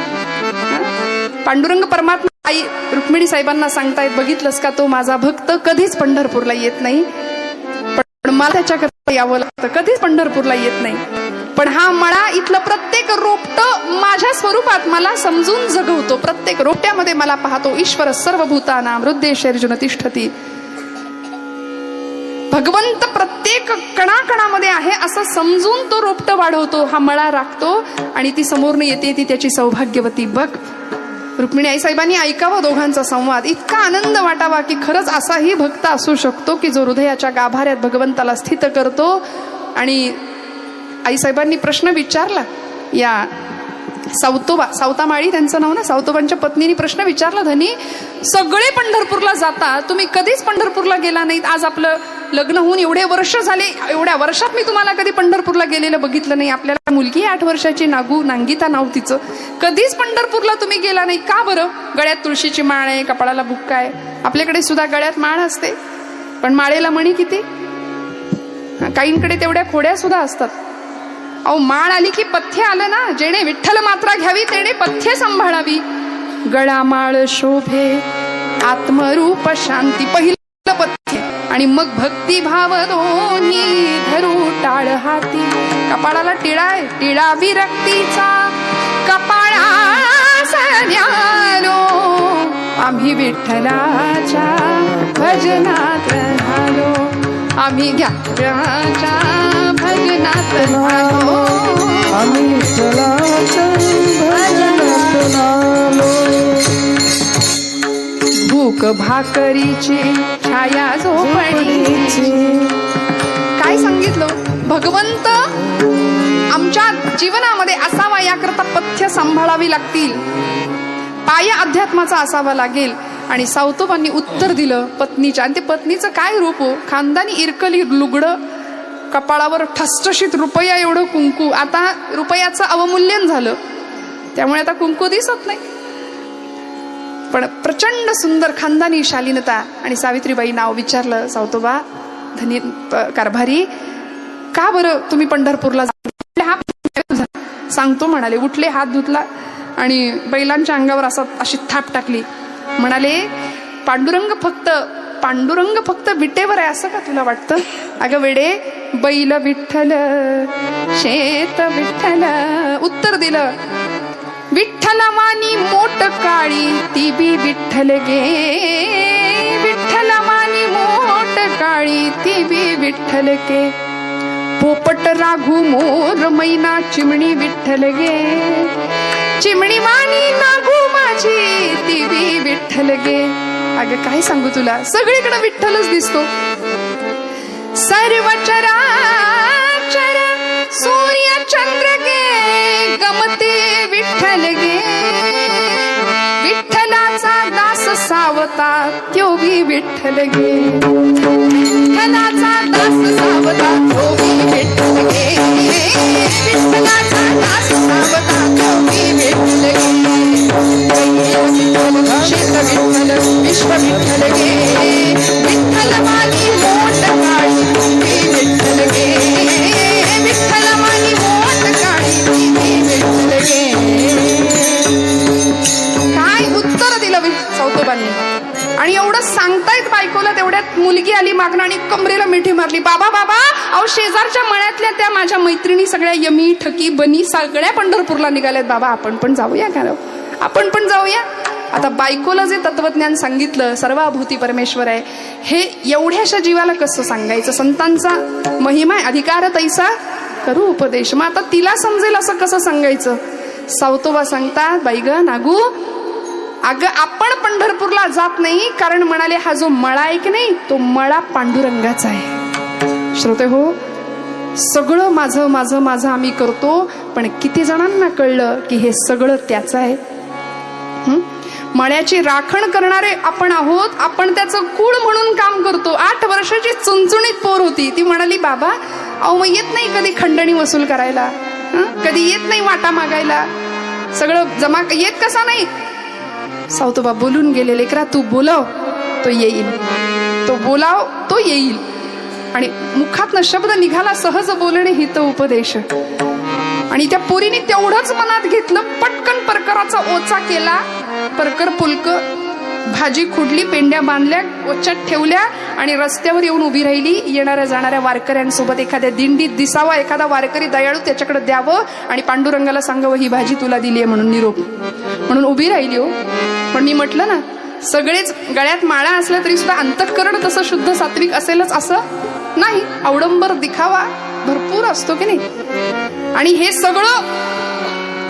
A: पांडुरंग परमात्मा आई रुक्मिणी साहेबांना सांगतायत बघितलंस का, तो माझा भक्त कधीच पंढरपूरला येत नाही, पण मला त्याच्याकरता यावं लागतं, कधीच पंढरपूरला येत नाही. पण हा मळा इथलं प्रत्येक रोपटं माझ्या स्वरूपात मला समजून जगवतो. प्रत्येक रोपट्यामध्ये मला पाहतो. ईश्वर सर्वभूतानां हृदयेषु तिष्ठती. भगवंत प्रत्येक कणाकणामध्ये आहे असं समजून तो रोपटं वाढवतो, हा मळा राखतो आणि ती समोरनं येते, ती त्याची सौभाग्यवती. बघ, रुक्मिणी आईसाहेबांनी ऐकावं दोघांचा संवाद. इतका आनंद वाटावा की खरंच असाही भक्त असू शकतो की जो हृदयाच्या गाभाऱ्यात भगवंताला स्थित करतो. आणि आईसाहेबांनी प्रश्न विचारला या सावतामाळी त्यांचं नाव ना, सावतोबांच्या पत्नीने प्रश्न विचारला, धनी सगळे पंढरपूरला जाता, तुम्ही कधीच पंढरपूरला गेला नाहीत. आज आपलं लग्न होऊन एवढे वर्ष झाले, एवढ्या वर्षात मी तुम्हाला कधी पंढरपूरला गेलेलं बघितलं नाही. आपल्याला मुलगी 8 वर्षाची, नांगिता नाव तिचं, कधीच पंढरपूरला तुम्ही गेला नाही का बरं? गळ्यात तुळशीची माळ आहे, कपाळाला बुक्का आहे. आपल्याकडे सुद्धा गळ्यात माळ असते, पण माळेला मणी किती? काहींकडे तेवढ्या खोड्या सुद्धा असतात. अहो माळ आली की पथ्य आलं ना, जेणे विठ्ठल मात्रा घ्यावी तेणे पथ्य सांभाळावी. गळा माळ शोभे आत्मरूप शांती, पहिलं पथ्य. आणि मग भक्ती भाव दोन्ही धरू टाळ हाती. कपाळाला टिळा आहे, टिळा विरक्तीचा कपाळास न्यालो, आम्ही विठ्ठलाच्या भजनात झालो, आम्ही घ्याच्या भजनात झालो,
C: आम्ही विठ्ठलाच्या भजनात झालो.
A: भूक भाकरीची छाया झोपडीची. काय सांगितलं? भगवंत आमच्या जीवनामध्ये असावा याकरता पथ्य सांभाळावी लागतील, पाय अध्यात्माचा असावा लागेल. आणि सावतोबांनी उत्तर दिलं पत्नीच्या. आणि ते पत्नीचं काय रूप हो, खानदानी इरकली लुगडं, कपाळावर ठसठशीत रुपया एवढं कुंकू. आता रुपयाचं अवमूल्यन झालं, त्यामुळे आता कुंकू दिसत नाही. पण प्रचंड सुंदर खानदानी शालीनता. आणि सावित्रीबाई नाव विचारलं, सावतोबा धनी कारभारी, का बरं तुम्ही पंढरपूरला सांगतो म्हणाले. उठले, हात धुतला आणि बैलांच्या अंगावर अशी थाप टाकली. म्हणाले, पांडुरंग फक्त विटेवर आहे असं का तुला वाटतं? अगं वेडे, बैल विठ्ठल शेत विठ्ठल. उत्तर दिलं, विठ्ठला वाणी मोठ काळी ती बी विठ्ठल गे. विठ्ठला वाणी मोठ काळी ती बी विठ्ठल गे. पोपट राघू मोर मैना चिमणी विठ्ठल गे. चिमणी वाणी नागू माझी ती बी विठ्ठल गे. अगं काय सांगू तुला, सगळीकडे विठ्ठलच दिसतो. सर्व चराचर सूर्य चंद्र गे गमते विठ्ठल गे. विठ्ठलाचा दास सावता त्यो बी विठ्ठल गे. विठ्ठलाचा दास सावता त्यो बी विठ्ठल गे. विठ्ठलाचा दास सावता त्यो बी विठ्ठल गे. शेत विठ्ठल विश्व विठ्ठल गे. विठ्ठल वाणी मोठ काळी ती विठ्ठल गे. विठ्ठल वाणी मोठ काळी ती विठ्ठल गे. काय उत्तर दिलं सावतोबांनी. आणि एवढं सांगतायत बायकोला, तेवढ्यात मुलगी आली मागणं आणि कमरेला मिठी मारली. बाबा बाबा, अहो शेजारच्या मळ्यातल्या त्या माझ्या मैत्रिणी सगळ्या यमी ठकी बनी सगळ्या पंढरपूरला निघाल्यात. बाबा आपण पण जाऊया का? आपण पण जाऊया. आता बायकोला जे तत्वज्ञान सांगितलं, सर्वाभूती परमेश्वर आहे, हे एवढ्याशा जीवाला कसं सांगायचं? संतांचा महिमा आहे, अधिकार तैसा करू उपदेश. मग आता तिला समजेल असं कसं सांगायचं? सावतोबा सांगतात, बाई ग नागू, अगं आपण पंढरपूरला जात नाही, कारण म्हणाले हा जो मळा आहे की नाही, तो मळा पांडुरंगाचा आहे. श्रोते हो, सगळं माझं माझं माझं आम्ही करतो, पण किती जणांना कळलं की हे सगळं त्याचं आहे? मळ्याची राखण करणारे आपण आहोत. आपण त्याचं कूळ म्हणून काम करतो. 8 वर्षाची चुणचुणीत पोर होती, ती म्हणाली, बाबा अहो मग येत नाही कधी खंडणी वसूल करायला, कधी येत नाही वाटा मागायला, सगळं जमा येत कसा नाही? सावतोबा बोलून गेले, लेकरा तू बोलाव तो येईल, तो बोलाव तो येईल. आणि मुखातनं शब्द निघाला, सहज बोलणे हित उपदेश. आणि त्या पोरीने तेवढंच मनात घेतलं, पटकन परकराचा ओचा केला. परकर पुलक भाजी खुडली, पेंड्या बांधल्या, ओच्यात ठेवल्या आणि रस्त्यावर येऊन उभी राहिली. येणाऱ्या जाणाऱ्या वारकऱ्यांसोबत एखाद्या दिंडीत दिसावा एखादा वारकरी दयाळू, त्याच्याकडे द्यावं आणि पांडुरंगाला सांगावं ही भाजी तुला दिली आहे म्हणून, निरोप म्हणून उभी राहिली. हो, पण मी म्हटलं ना, सगळेच गळ्यात माळा असल्या तरी सुद्धा अंतःकरण तसं शुद्ध सात्विक असेलच असं नाही. अवडंबर दिखावा भरपूर असतो की नाही. आणि हे सगळं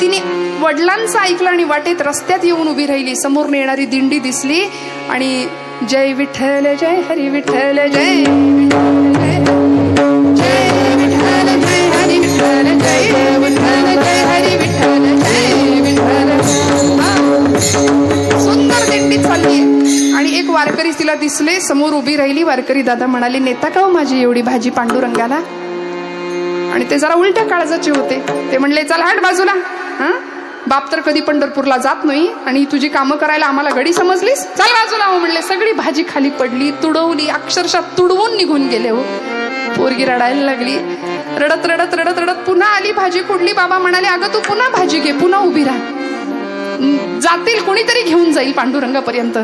A: तिने वडिलांचं ऐकलं आणि वाटेत रस्त्यात येऊन उभी राहिली. समोर येणारी दिंडी दिसली आणि जय विठ्ठल जय हरी विठ्ठल जय जय विठ्ठल जय हरी विठ्ठल जय विठ्ठल जय हरी विठ्ठल जय विठ्ठल. सुंदर दिंडी चालली आणि एक वारकरी तिला दिसले, समोर उभी राहिली. वारकरी दादा म्हणाले, नेता का हो माझी एवढी भाजी पांडुरंगाला? आणि ते जरा उलट्या काळजाचे होते. ते म्हणले, चल हट बाजूला, बाप तर कधी पंढरपूरला जात नाही आणि तुझी कामं करायला आम्हाला गडी समजलीस, चल बाजूला. हो म्हणले, सगळी भाजी खाली पडली, तुडवली, अक्षरशः तुडवून निघून गेले. हो, पोरगी रडायला लागली. रडत रडत रडत रडत पुन्हा आली, भाजी खुडली. बाबा म्हणाले, अगं तू पुन्हा भाजी घे, पुन्हा उभी राहा, जातील कोणीतरी घेऊन जाईल पांडुरंगापर्यंत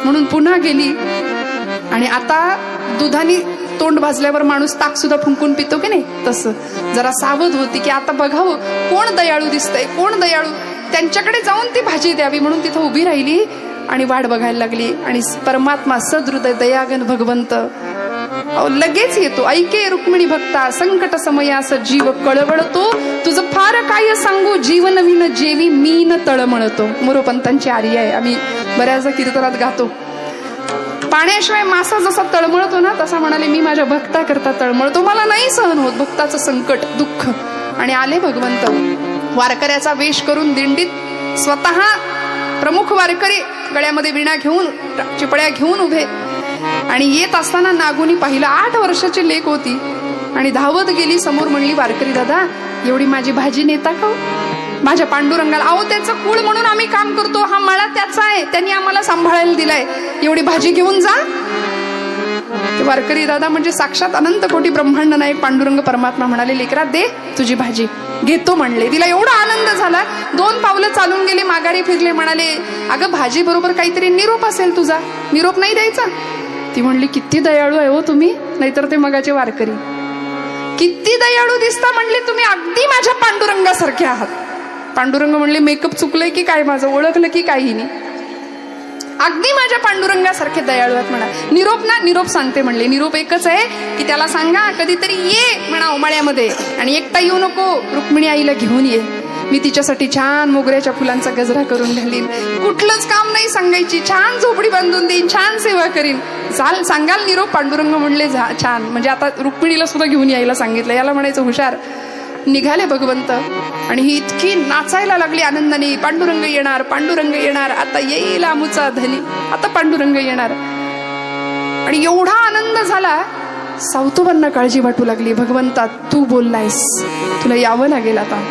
A: म्हणून पुन्हा गेली. आणि आता दुधाने तोंड भाजल्यावर माणूस ताक सुद्धा फुंकून पितो की नाही, तसं जरा सावध होती की आता बघावं कोण दयाळू दिसतंय, कोण दयाळू, त्यांच्याकडे जाऊन ती भाजी द्यावी म्हणून तिथं उभी राहिली आणि वाट बघायला लागली. आणि परमात्मा सदृदय दयागन भगवंत लगेच येतो. ऐके रुक्मिणी भक्ता संकट समयास जीव कळवळतो, तुझं फार काय सांगू जीव नवीन जेवी मीन तळमळतो. मोरोपंतांची आर्य आहे, आम्ही बऱ्याचदा कीर्तनात गातो. पाण्याशिवाय मासा जसा तळमळतो ना, तसा म्हणाले मी माझ्या भक्ता करता तळमळतो, मला नाही सहन होत भक्ताचं संकट दुःख. आणि आले भगवंत वारकऱ्याचा वेश करून दिंडीत स्वतः प्रमुख वारकरी गळ्यामध्ये विणा घेऊन चिपळ्या घेऊन उभे. आणि येत असताना नागुनी पाहिलं, 8 वर्षाची लेक होती आणि धावत गेली समोर, म्हणली वारकरी दादा एवढी माझी भाजी नेता का हो? माझ्या पांडुरंगाला, अहो त्याचं कुळ म्हणून आम्ही काम करतो, हा मळा त्याचा आहे, त्यांनी आम्हाला सांभाळायला दिलाय, एवढी भाजी घेऊन जा. ते वारकरी दादा म्हणजे साक्षात अनंत कोटी ब्रह्मांड नायक पांडुरंग परमात्मा म्हणाले, लेकरा दे तुझी भाजी, घेतो म्हणले. तिला एवढा आनंद झाला, 2 पावलं चालून गेले, माघारी फिरले, म्हणाले अगं भाजी बरोबर काहीतरी निरोप असेल तुझा, निरोप नाही द्यायचा? ती म्हणली किती दयाळू आहे हो तुम्ही, नाहीतर ते मगाचे वारकरी. किती दयाळू दिसता म्हणले तुम्ही, अगदी माझ्या पांडुरंगासारखे आहात. पांडुरंग म्हणले मेकअप चुकलंय की काय माझं, ओळखलं की काही नाही, अगदी माझ्या पांडुरंगासारखे दयाळू आहेत म्हणा. निरोप ना, निरोप सांगते म्हणले. निरोप एकच आहे की त्याला सांगा कधीतरी ये म्हणा उमाळ्यामध्ये, आणि एकटा येऊ नको, रुक्मिणी आईला घेऊन ये, मी तिच्यासाठी छान मोगऱ्याच्या फुलांचा गजरा करून घालीन, कुठलंच काम नाही सांगायची, छान झोपडी बांधून देईन, छान सेवा करीन, चाल सांगाल निरोप? पांडुरंग म्हणले छान. म्हणजे आता रुक्मिणीला सुद्धा घेऊन यायला सांगितलं, याला म्हणायचं हुशार. निघाले भगवंत आणि ही इतकी नाचायला लागली आनंदाने, पांडुरंग येणार, पांडुरंग येणार, आता येईल आमुचा धनी, आता पांडुरंग येणार. आणि एवढा आनंद झाला, सावतोबांना काळजी वाटू लागली, भगवंता तू बोललायस, तुला यावं लागेल, आता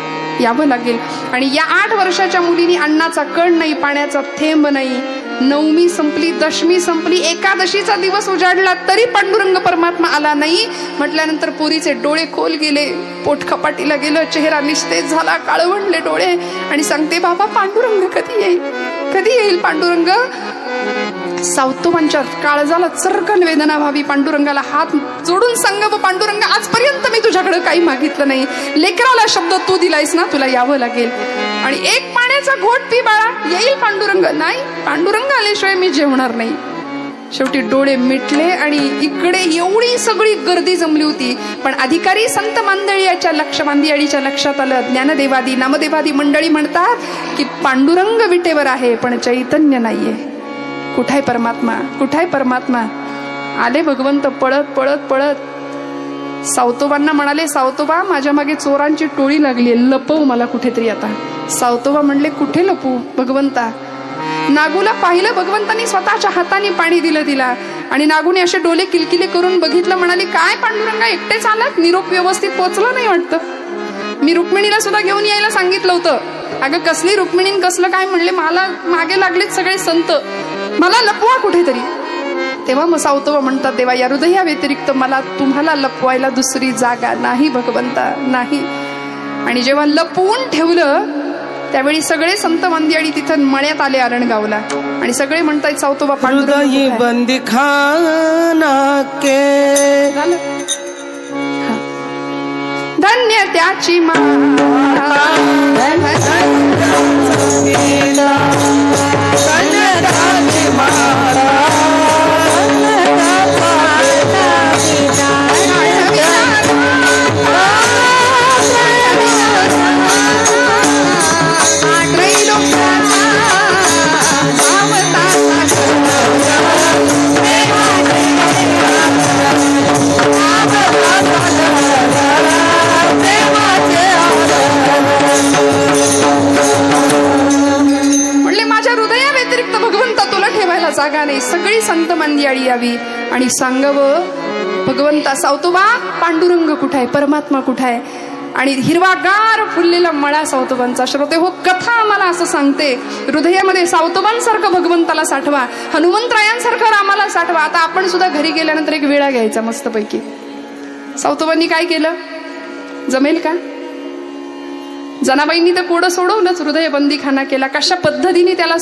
A: यावं लागेल. आणि या 8 वर्षाच्या मुलीने अन्नाचा कण नाही, पाण्याचा थेंब नाही. 9वी संपली, 10वी संपली, एकादशीचा दिवस उजाडला तरी पांडुरंग परमात्मा आला नाही. म्हटल्यानंतर पोरीचे डोळे खोल गेले, पोट कपाटीला गेलं, चेहरा निस्तेज झाला, काळवंडले डोळे, आणि सांगते बाबा पांडुरंग कधी येईल, कधी येईल पांडुरंग? सावतोबांच्या काळजाला चरकन वेदना व्हावी, पांडुरंगाला हात जोडून सांगावं, पांडुरंग आजपर्यंत मी तुझ्याकडे काही मागितलं नाही, लेकराला शब्द तू दिलायस ना, तुला यावं लागेल, आणि एक पाण्याचा घोट पी बाळा, येईल पांडुरंग. नाही, पांडुरंग आल्याशिवाय मी जेवणार नाही. शेवटी डोळे मिटले आणि इकडे एवढी सगळी गर्दी जमली होती, पण अधिकारी संत मांदियाळीच्या लक्षात आलं, ज्ञानदेवादी नामदेवादी मंडळी म्हणतात की पांडुरंग विटेवर आहे पण चैतन्य नाहीये. कुठाय परमात्मा, कुठाय परमात्मा? आले भगवंत पळत पळत पळत सावतोबांना म्हणाले, सावतोबा माझ्या मागे चोरांची टोळी लागली, लपव मला कुठेतरी आता. सावतोबा म्हणले कुठे लपू भगवंता? नागूला पाहिलं भगवंतांनी, स्वतःच्या हाताने पाणी दिलं तिला, आणि नागूने असे डोले किलकिले करून बघितलं, म्हणाली काय पांडुरंगा एकटेच आलात, निरोप व्यवस्थित पोचला नाही वाटतं, मी रुक्मिणीला सुद्धा घेऊन यायला सांगितलं होतं. अगं कसली रुक्मिणी, कसलं काय? म्हणले मला मागे लागलेत सगळे संत, मला लपवा कुठेतरी. तेव्हा मग सावतोबा म्हणतात, देवा या हृदया व्यतिरिक्त मला तुम्हाला लपवायला दुसरी जागा नाही भगवंता, नाही. आणि जेव्हा लपवून ठेवलं त्यावेळी सगळे संत मांदियाळी तिथं मळ्यात आले आरणगावला, आणि सगळे म्हणतायत सावतोबा
C: हृदयी बंदी खाना के
A: झालं. धन्य त्याची जागा नाही, सगळी संत मांदियाळी यावी आणि सांगावं भगवंता सावतोबा पांडुरंग कुठाय, परमात्मा कुठाय. आणि हिरवागार फुललेला मळा सावतोबांचा. श्रोते हो, कथा आम्हाला असं सांगते, हृदयामध्ये सावतोबांसारखं भगवंताला साठवा, हनुमंतरायांसारखं रामाला साठवा. आता आपण सुद्धा घरी गेल्यानंतर एक वेळा घ्यायचा मस्तपैकी. सावतोबांनी काय केलं, जमेल का? जनाबाईंनी तर कोडं सोडवलंच, हृदय बंदीखाना केला. कशा पद्धतीने त्याला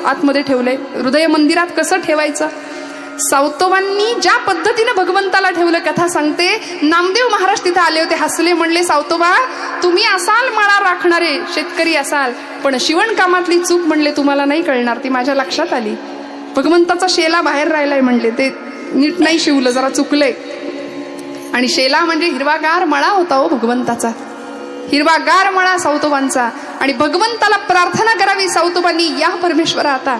A: आतमध्ये ठेवलंय, हृदय मंदिरात कसं ठेवायचं? सावतोबांनी ज्या पद्धतीने भगवंताला ठेवलं, कथा सांगते. नामदेव महाराज तिथे आले होते, हसले, म्हणले सावतोबा तुम्ही असाल मळा राखणारे, शेतकरी असाल, पण शिवणकामातली चूक म्हणले तुम्हाला नाही कळणार, ती माझ्या लक्षात आली. भगवंताचा शेला बाहेर राहिलाय म्हणले, ते नीट नाही शिवलं, जरा चुकलंय. आणि शेला म्हणजे हिरवागार मळा होता हो भगवंताचा, हिरवागार मळा सावतोबांचा. आणि भगवंताला प्रार्थना करावी सावतोबांनी, या परमेश्वरा आता,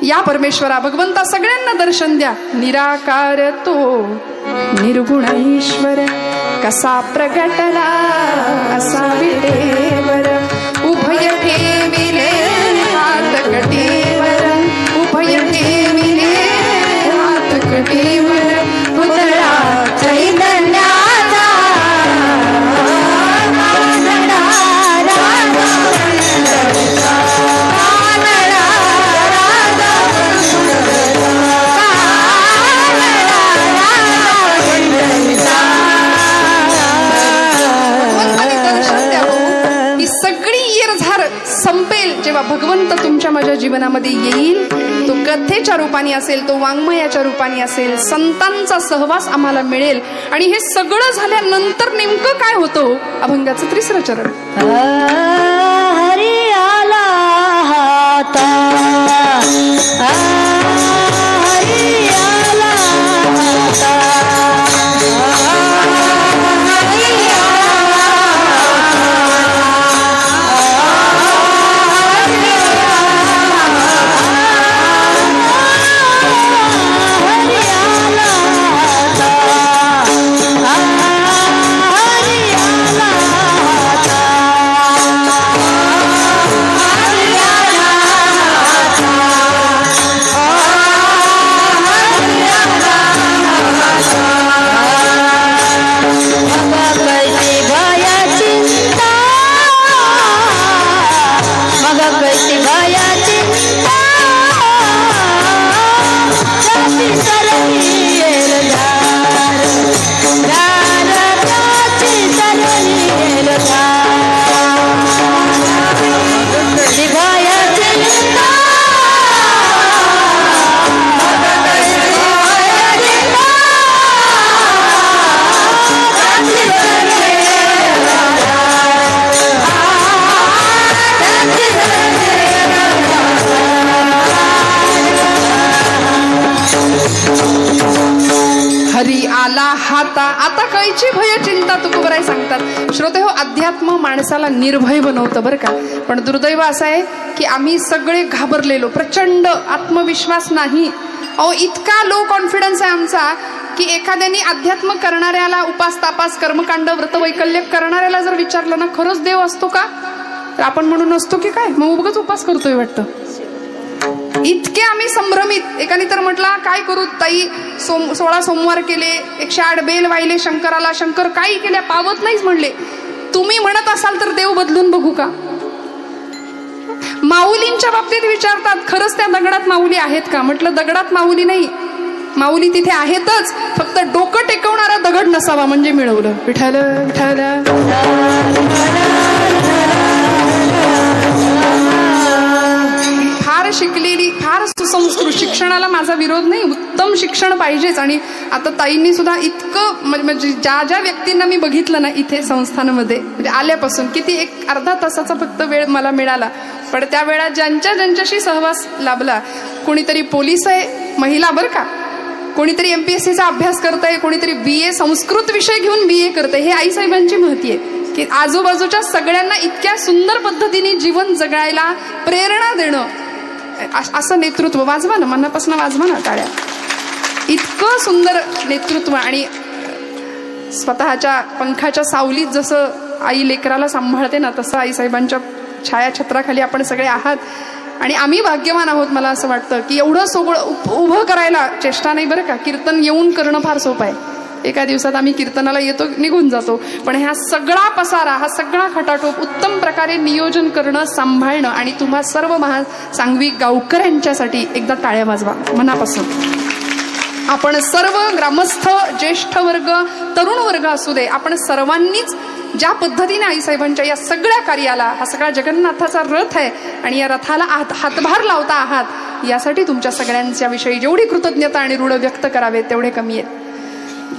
A: या परमेश्वरा भगवंता सगळ्यांना दर्शन द्या. निराकार तो निर्गुण ईश्वर, कसा प्रगटला असा विटेवर, उभय ठेविले हात कटीवर, उभय ठेविले हात कटीवर, पुतळा चैतन्या संपेल जेव्हा भगवंत तुमच्या माझ्या जीवनामध्ये येईल. तो कथेच्या रूपाने असेल, तो वाङ्मयाच्या रूपाने असेल, संतांचा सहवास आम्हाला मिळेल. आणि हे सगळं झाल्यानंतर नेमकं काय होतं? अभंगाचं 3रं चरण.
B: हरी आला हाता, हरी आला हाता,
A: हरी आला हाता आता कळची भय चिंता तुकोबराय सांगतात. श्रोते हो, अध्यात्म माणसाला निर्भय बनवतं बरं का. पण दुर्दैव असं आहे की आम्ही सगळे घाबरलेलो, प्रचंड आत्मविश्वास नाही. अहो, इतका लो कॉन्फिडन्स आहे आमचा की एखाद्याने अध्यात्म करणाऱ्याला, उपास तापास कर्मकांड व्रतवैकल्य करणाऱ्याला जर विचारलं ना खरंच देव असतो का, तर आपण म्हणून नसतो की काय, मग उगाच उपास करतोय वाटतं. इतके आम्ही संभ्रमित. एकाने तर म्हटला काय करू ताई, 16 सोमवार केले, 108 बेल वाहिले शंकराला, शंकर काही केल्या पावत नाहीच म्हणले. तुम्ही म्हणत असाल तर देव बदलून बघू का. माऊलींच्या बाबतीत विचारतात खरंच त्या दगडात माऊली आहेत का. म्हटलं दगडात माऊली नाही, माऊली तिथे आहेतच, फक्त डोकं टेकवणारा दगड नसावा म्हणजे मिळवलं. विठ्ठल विठ्ठल. फार शिकलेली, फार सुसंस्कृत, शिक्षणाला माझा विरोध नाही, उत्तम शिक्षण पाहिजेच. आणि आता ताईंनी सुद्धा इतकं म्हणजे ज्या ज्या व्यक्तींना मी बघितलं ना इथे संस्थानामध्ये, म्हणजे आल्यापासून किती 1-अर्धा तासाचा फक्त वेळ मला मिळाला, पण त्या वेळात ज्यांच्याशी सहवास लाभला, कोणीतरी पोलीस आहे महिला बरं का, कोणीतरी MPSCचा अभ्यास करतंय, कोणीतरी BA संस्कृत विषय घेऊन BA करतंय. हे आईसाहेबांची महती आहे की आजूबाजूच्या सगळ्यांना इतक्या सुंदर पद्धतीने जीवन जगायला प्रेरणा देणं, असं नेतृत्व. वाजवा ना, मनापासून वाजवा ना टाळ्या. इतकं सुंदर नेतृत्व. आणि स्वतःच्या पंखाच्या सावलीत जसं आई लेकराला सांभाळते ना, तसं आईसाहेबांच्या छायाछत्राखाली आपण सगळे आहात. आणि आम्ही भाग्यवान आहोत. मला असं वाटतं की एवढं सगळं उभं करायला चेष्टा नाही बरं का. कीर्तन येऊन करणं फार सोपं आहे, एका दिवसात आम्ही कीर्तनाला येतो, निघून जातो. पण हा सगळा पसारा, हा सगळा खटाटोप उत्तम प्रकारे नियोजन करणं, सांभाळणं, आणि तुम्हा सर्व महान सांगवी गावकऱ्यांच्यासाठी एकदा टाळ्या वाजवा मनापासून. आपण सर्व ग्रामस्थ, ज्येष्ठ वर्ग, तरुण वर्ग असू दे, आपण सर्वांनीच ज्या पद्धतीने आईसाहेबांच्या या सगळ्या कार्याला, हा सगळा जगन्नाथाचा रथ आहे आणि या रथाला हातभार लावता आहात, यासाठी तुमच्या सगळ्यांच्या विषयी जेवढी कृतज्ञता आणि ऋण व्यक्त करावे तेवढे कमी आहेत.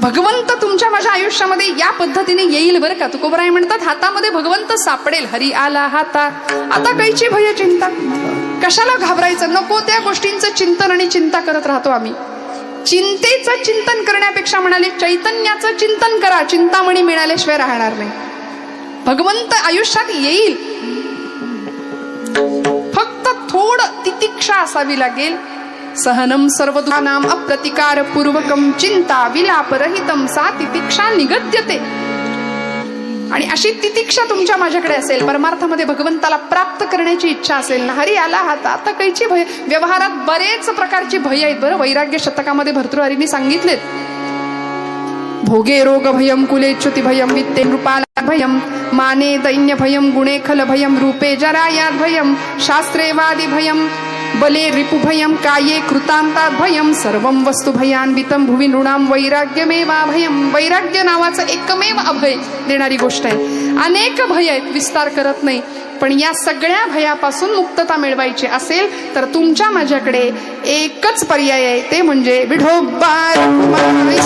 A: भगवंत तुमच्या माझ्या आयुष्यामध्ये या पद्धतीने येईल बरं का. तुकोबराय म्हणतात हातामध्ये भगवंत सापडेल. हरी आला हाता आता काहीची भय चिंता. कशाला घाबरायचं, नको त्या गोष्टींचं चिंतन आणि चिंता करत राहतो आम्ही. चिंतेचं चिंतन करण्यापेक्षा म्हणाले चैतन्याचं चिंतन करा, चिंतामणी मिळाल्याशिवाय राहणार नाही. भगवंत आयुष्यात येईल, फक्त थोडं तितिक्षा असावी लागेल. सहनम सर्व दुःखानाम अप्रतिकार पूर्वकम चिंता विलापरहितम सा तितिक्षा निगद्यते. आणि अशी तितिक्षा तुमच्या माझ्याकडे असेल, परमार्थामध्ये भगवंताला प्राप्त करण्याची इच्छा असेल ना, हरी आला हात आता काहीची भय. व्यवहारात बरेच प्रकारची भय आहेत बरं. वैराग्य शतकामध्ये भर्तृहरींनी सांगितलेत. भोगे रोग भयम, कुले च्युती भयम, वित्ते नृपाला भयम, माने दैन्य भयम, गुणे खल भयम, रूपे जरायात भयम, शास्त्रे वादी भयम, बले रिपुभयम, काये कृतांतात भयम, सर्वम वस्तु भयान्वितम भुवि नृणाम वैराग्यमेवा भयम. वैराग्य नावाचं एकमेव अभय देणारी गोष्ट आहे. अनेक भय आहेत, विस्तार करत नाही. पण या सगळ्या भयापासून मुक्तता मिळवायची असेल तर तुमच्या माझ्याकडे एकच पर्याय आहे, ते म्हणजे विठोबा रखुमाई.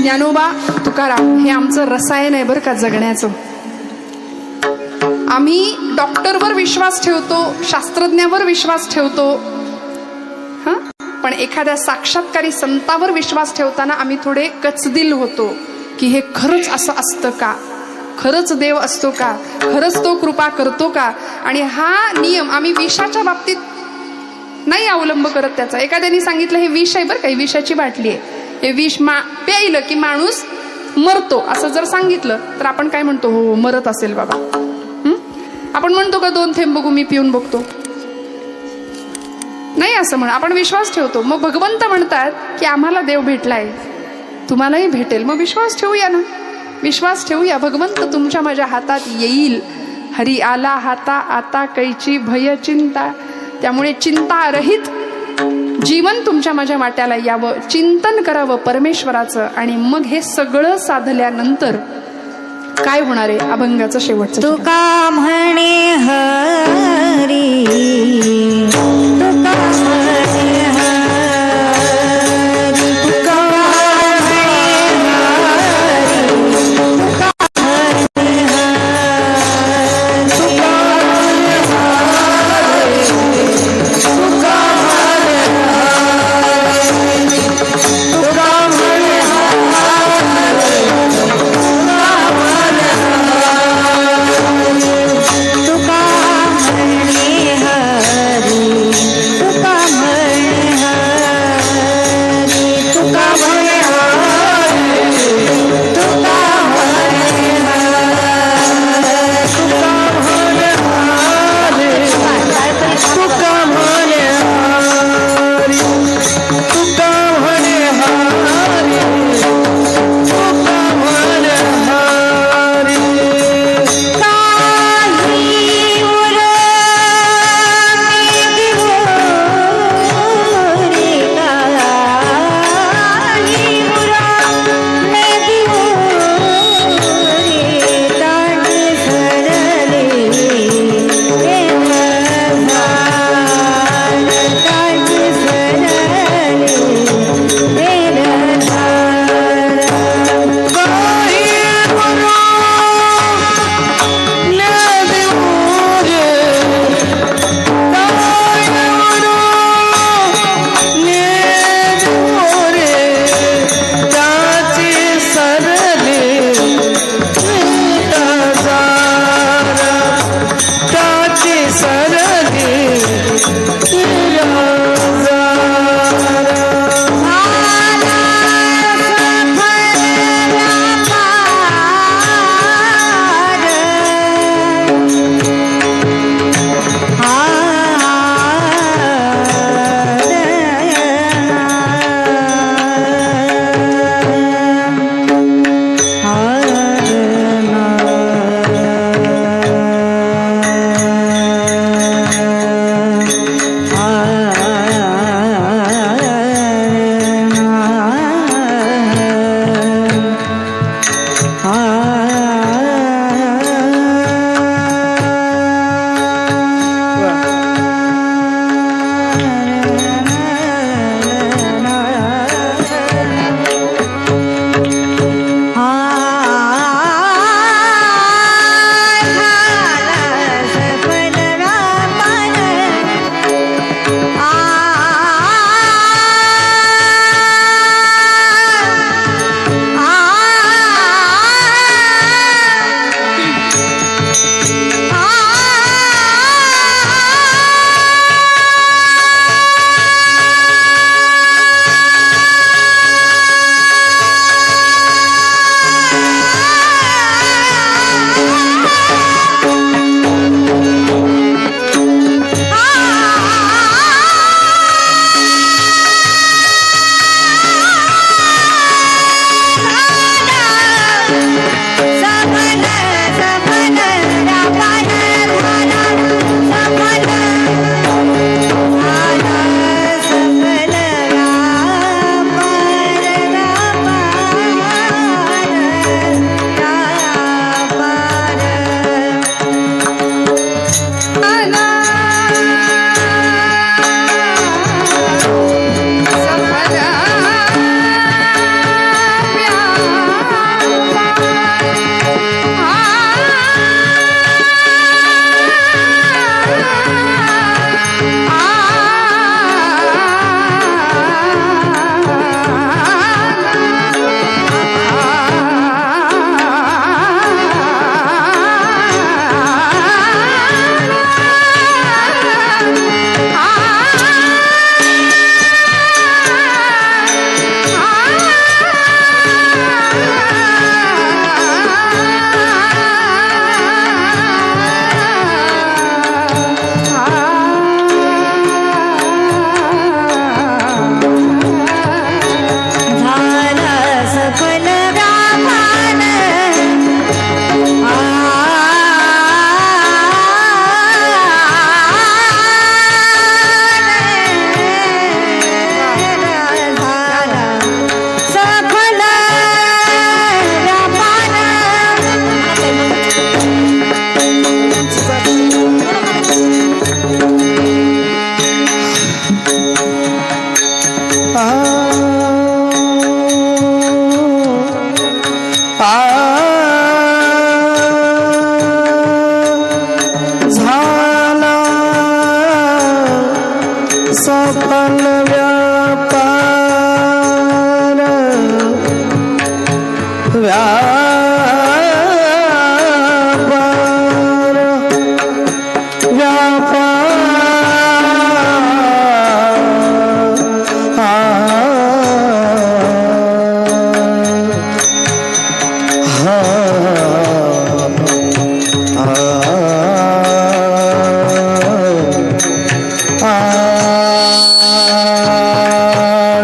A: ज्ञानोबा तुकाराम हे आमचं रसायन आहे बरं का जगण्याचं. आम्ही डॉक्टरवर विश्वास ठेवतो, शास्त्रज्ञावर विश्वास ठेवतो, पण एखाद्या साक्षात्कारी संतावर विश्वास ठेवताना आम्ही थोडे कचदिल होतो की हे खरंच असं असतं का, खरंच देव असतो का, खरंच तो कृपा करतो का. आणि हा नियम आम्ही विषाच्या बाबतीत नाही अवलंब करत. त्याचा एखाद्याने सांगितलं हे विष आहे बरं का, ही विषाची बाटली आहे, हे विष प्यायलं की माणूस मरतो असं जर सांगितलं तर आपण काय म्हणतो, हो मरत असेल बाबा. आपण म्हणतो का 2 थेंब बघू मी पिऊन बघतो, नाही असं म्हण, आपण विश्वास ठेवतो. मग भगवंत म्हणतात की आम्हाला देव भेटलाय, तुम्हालाही भेटेल, मग विश्वास ठेवूया ना, विश्वास ठेवूया. भगवंत तुमच्या माझ्या हातात येईल. हरी आला हाता आता कैची भय चिंता. त्यामुळे चिंतारहित जीवन तुमच्या माझ्या वाट्याला यावं, चिंतन करावं परमेश्वराचं. आणि मग हे सगळं साधल्यानंतर काय होणार आहे, अभंगाचं शेवटचं.
B: तुका म्हणे हरी, तुका म्हणे हरी, तुका म्हणे हरी, तुका म्हणे हरी, तुका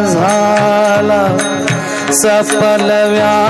C: झाला सफल व्यापार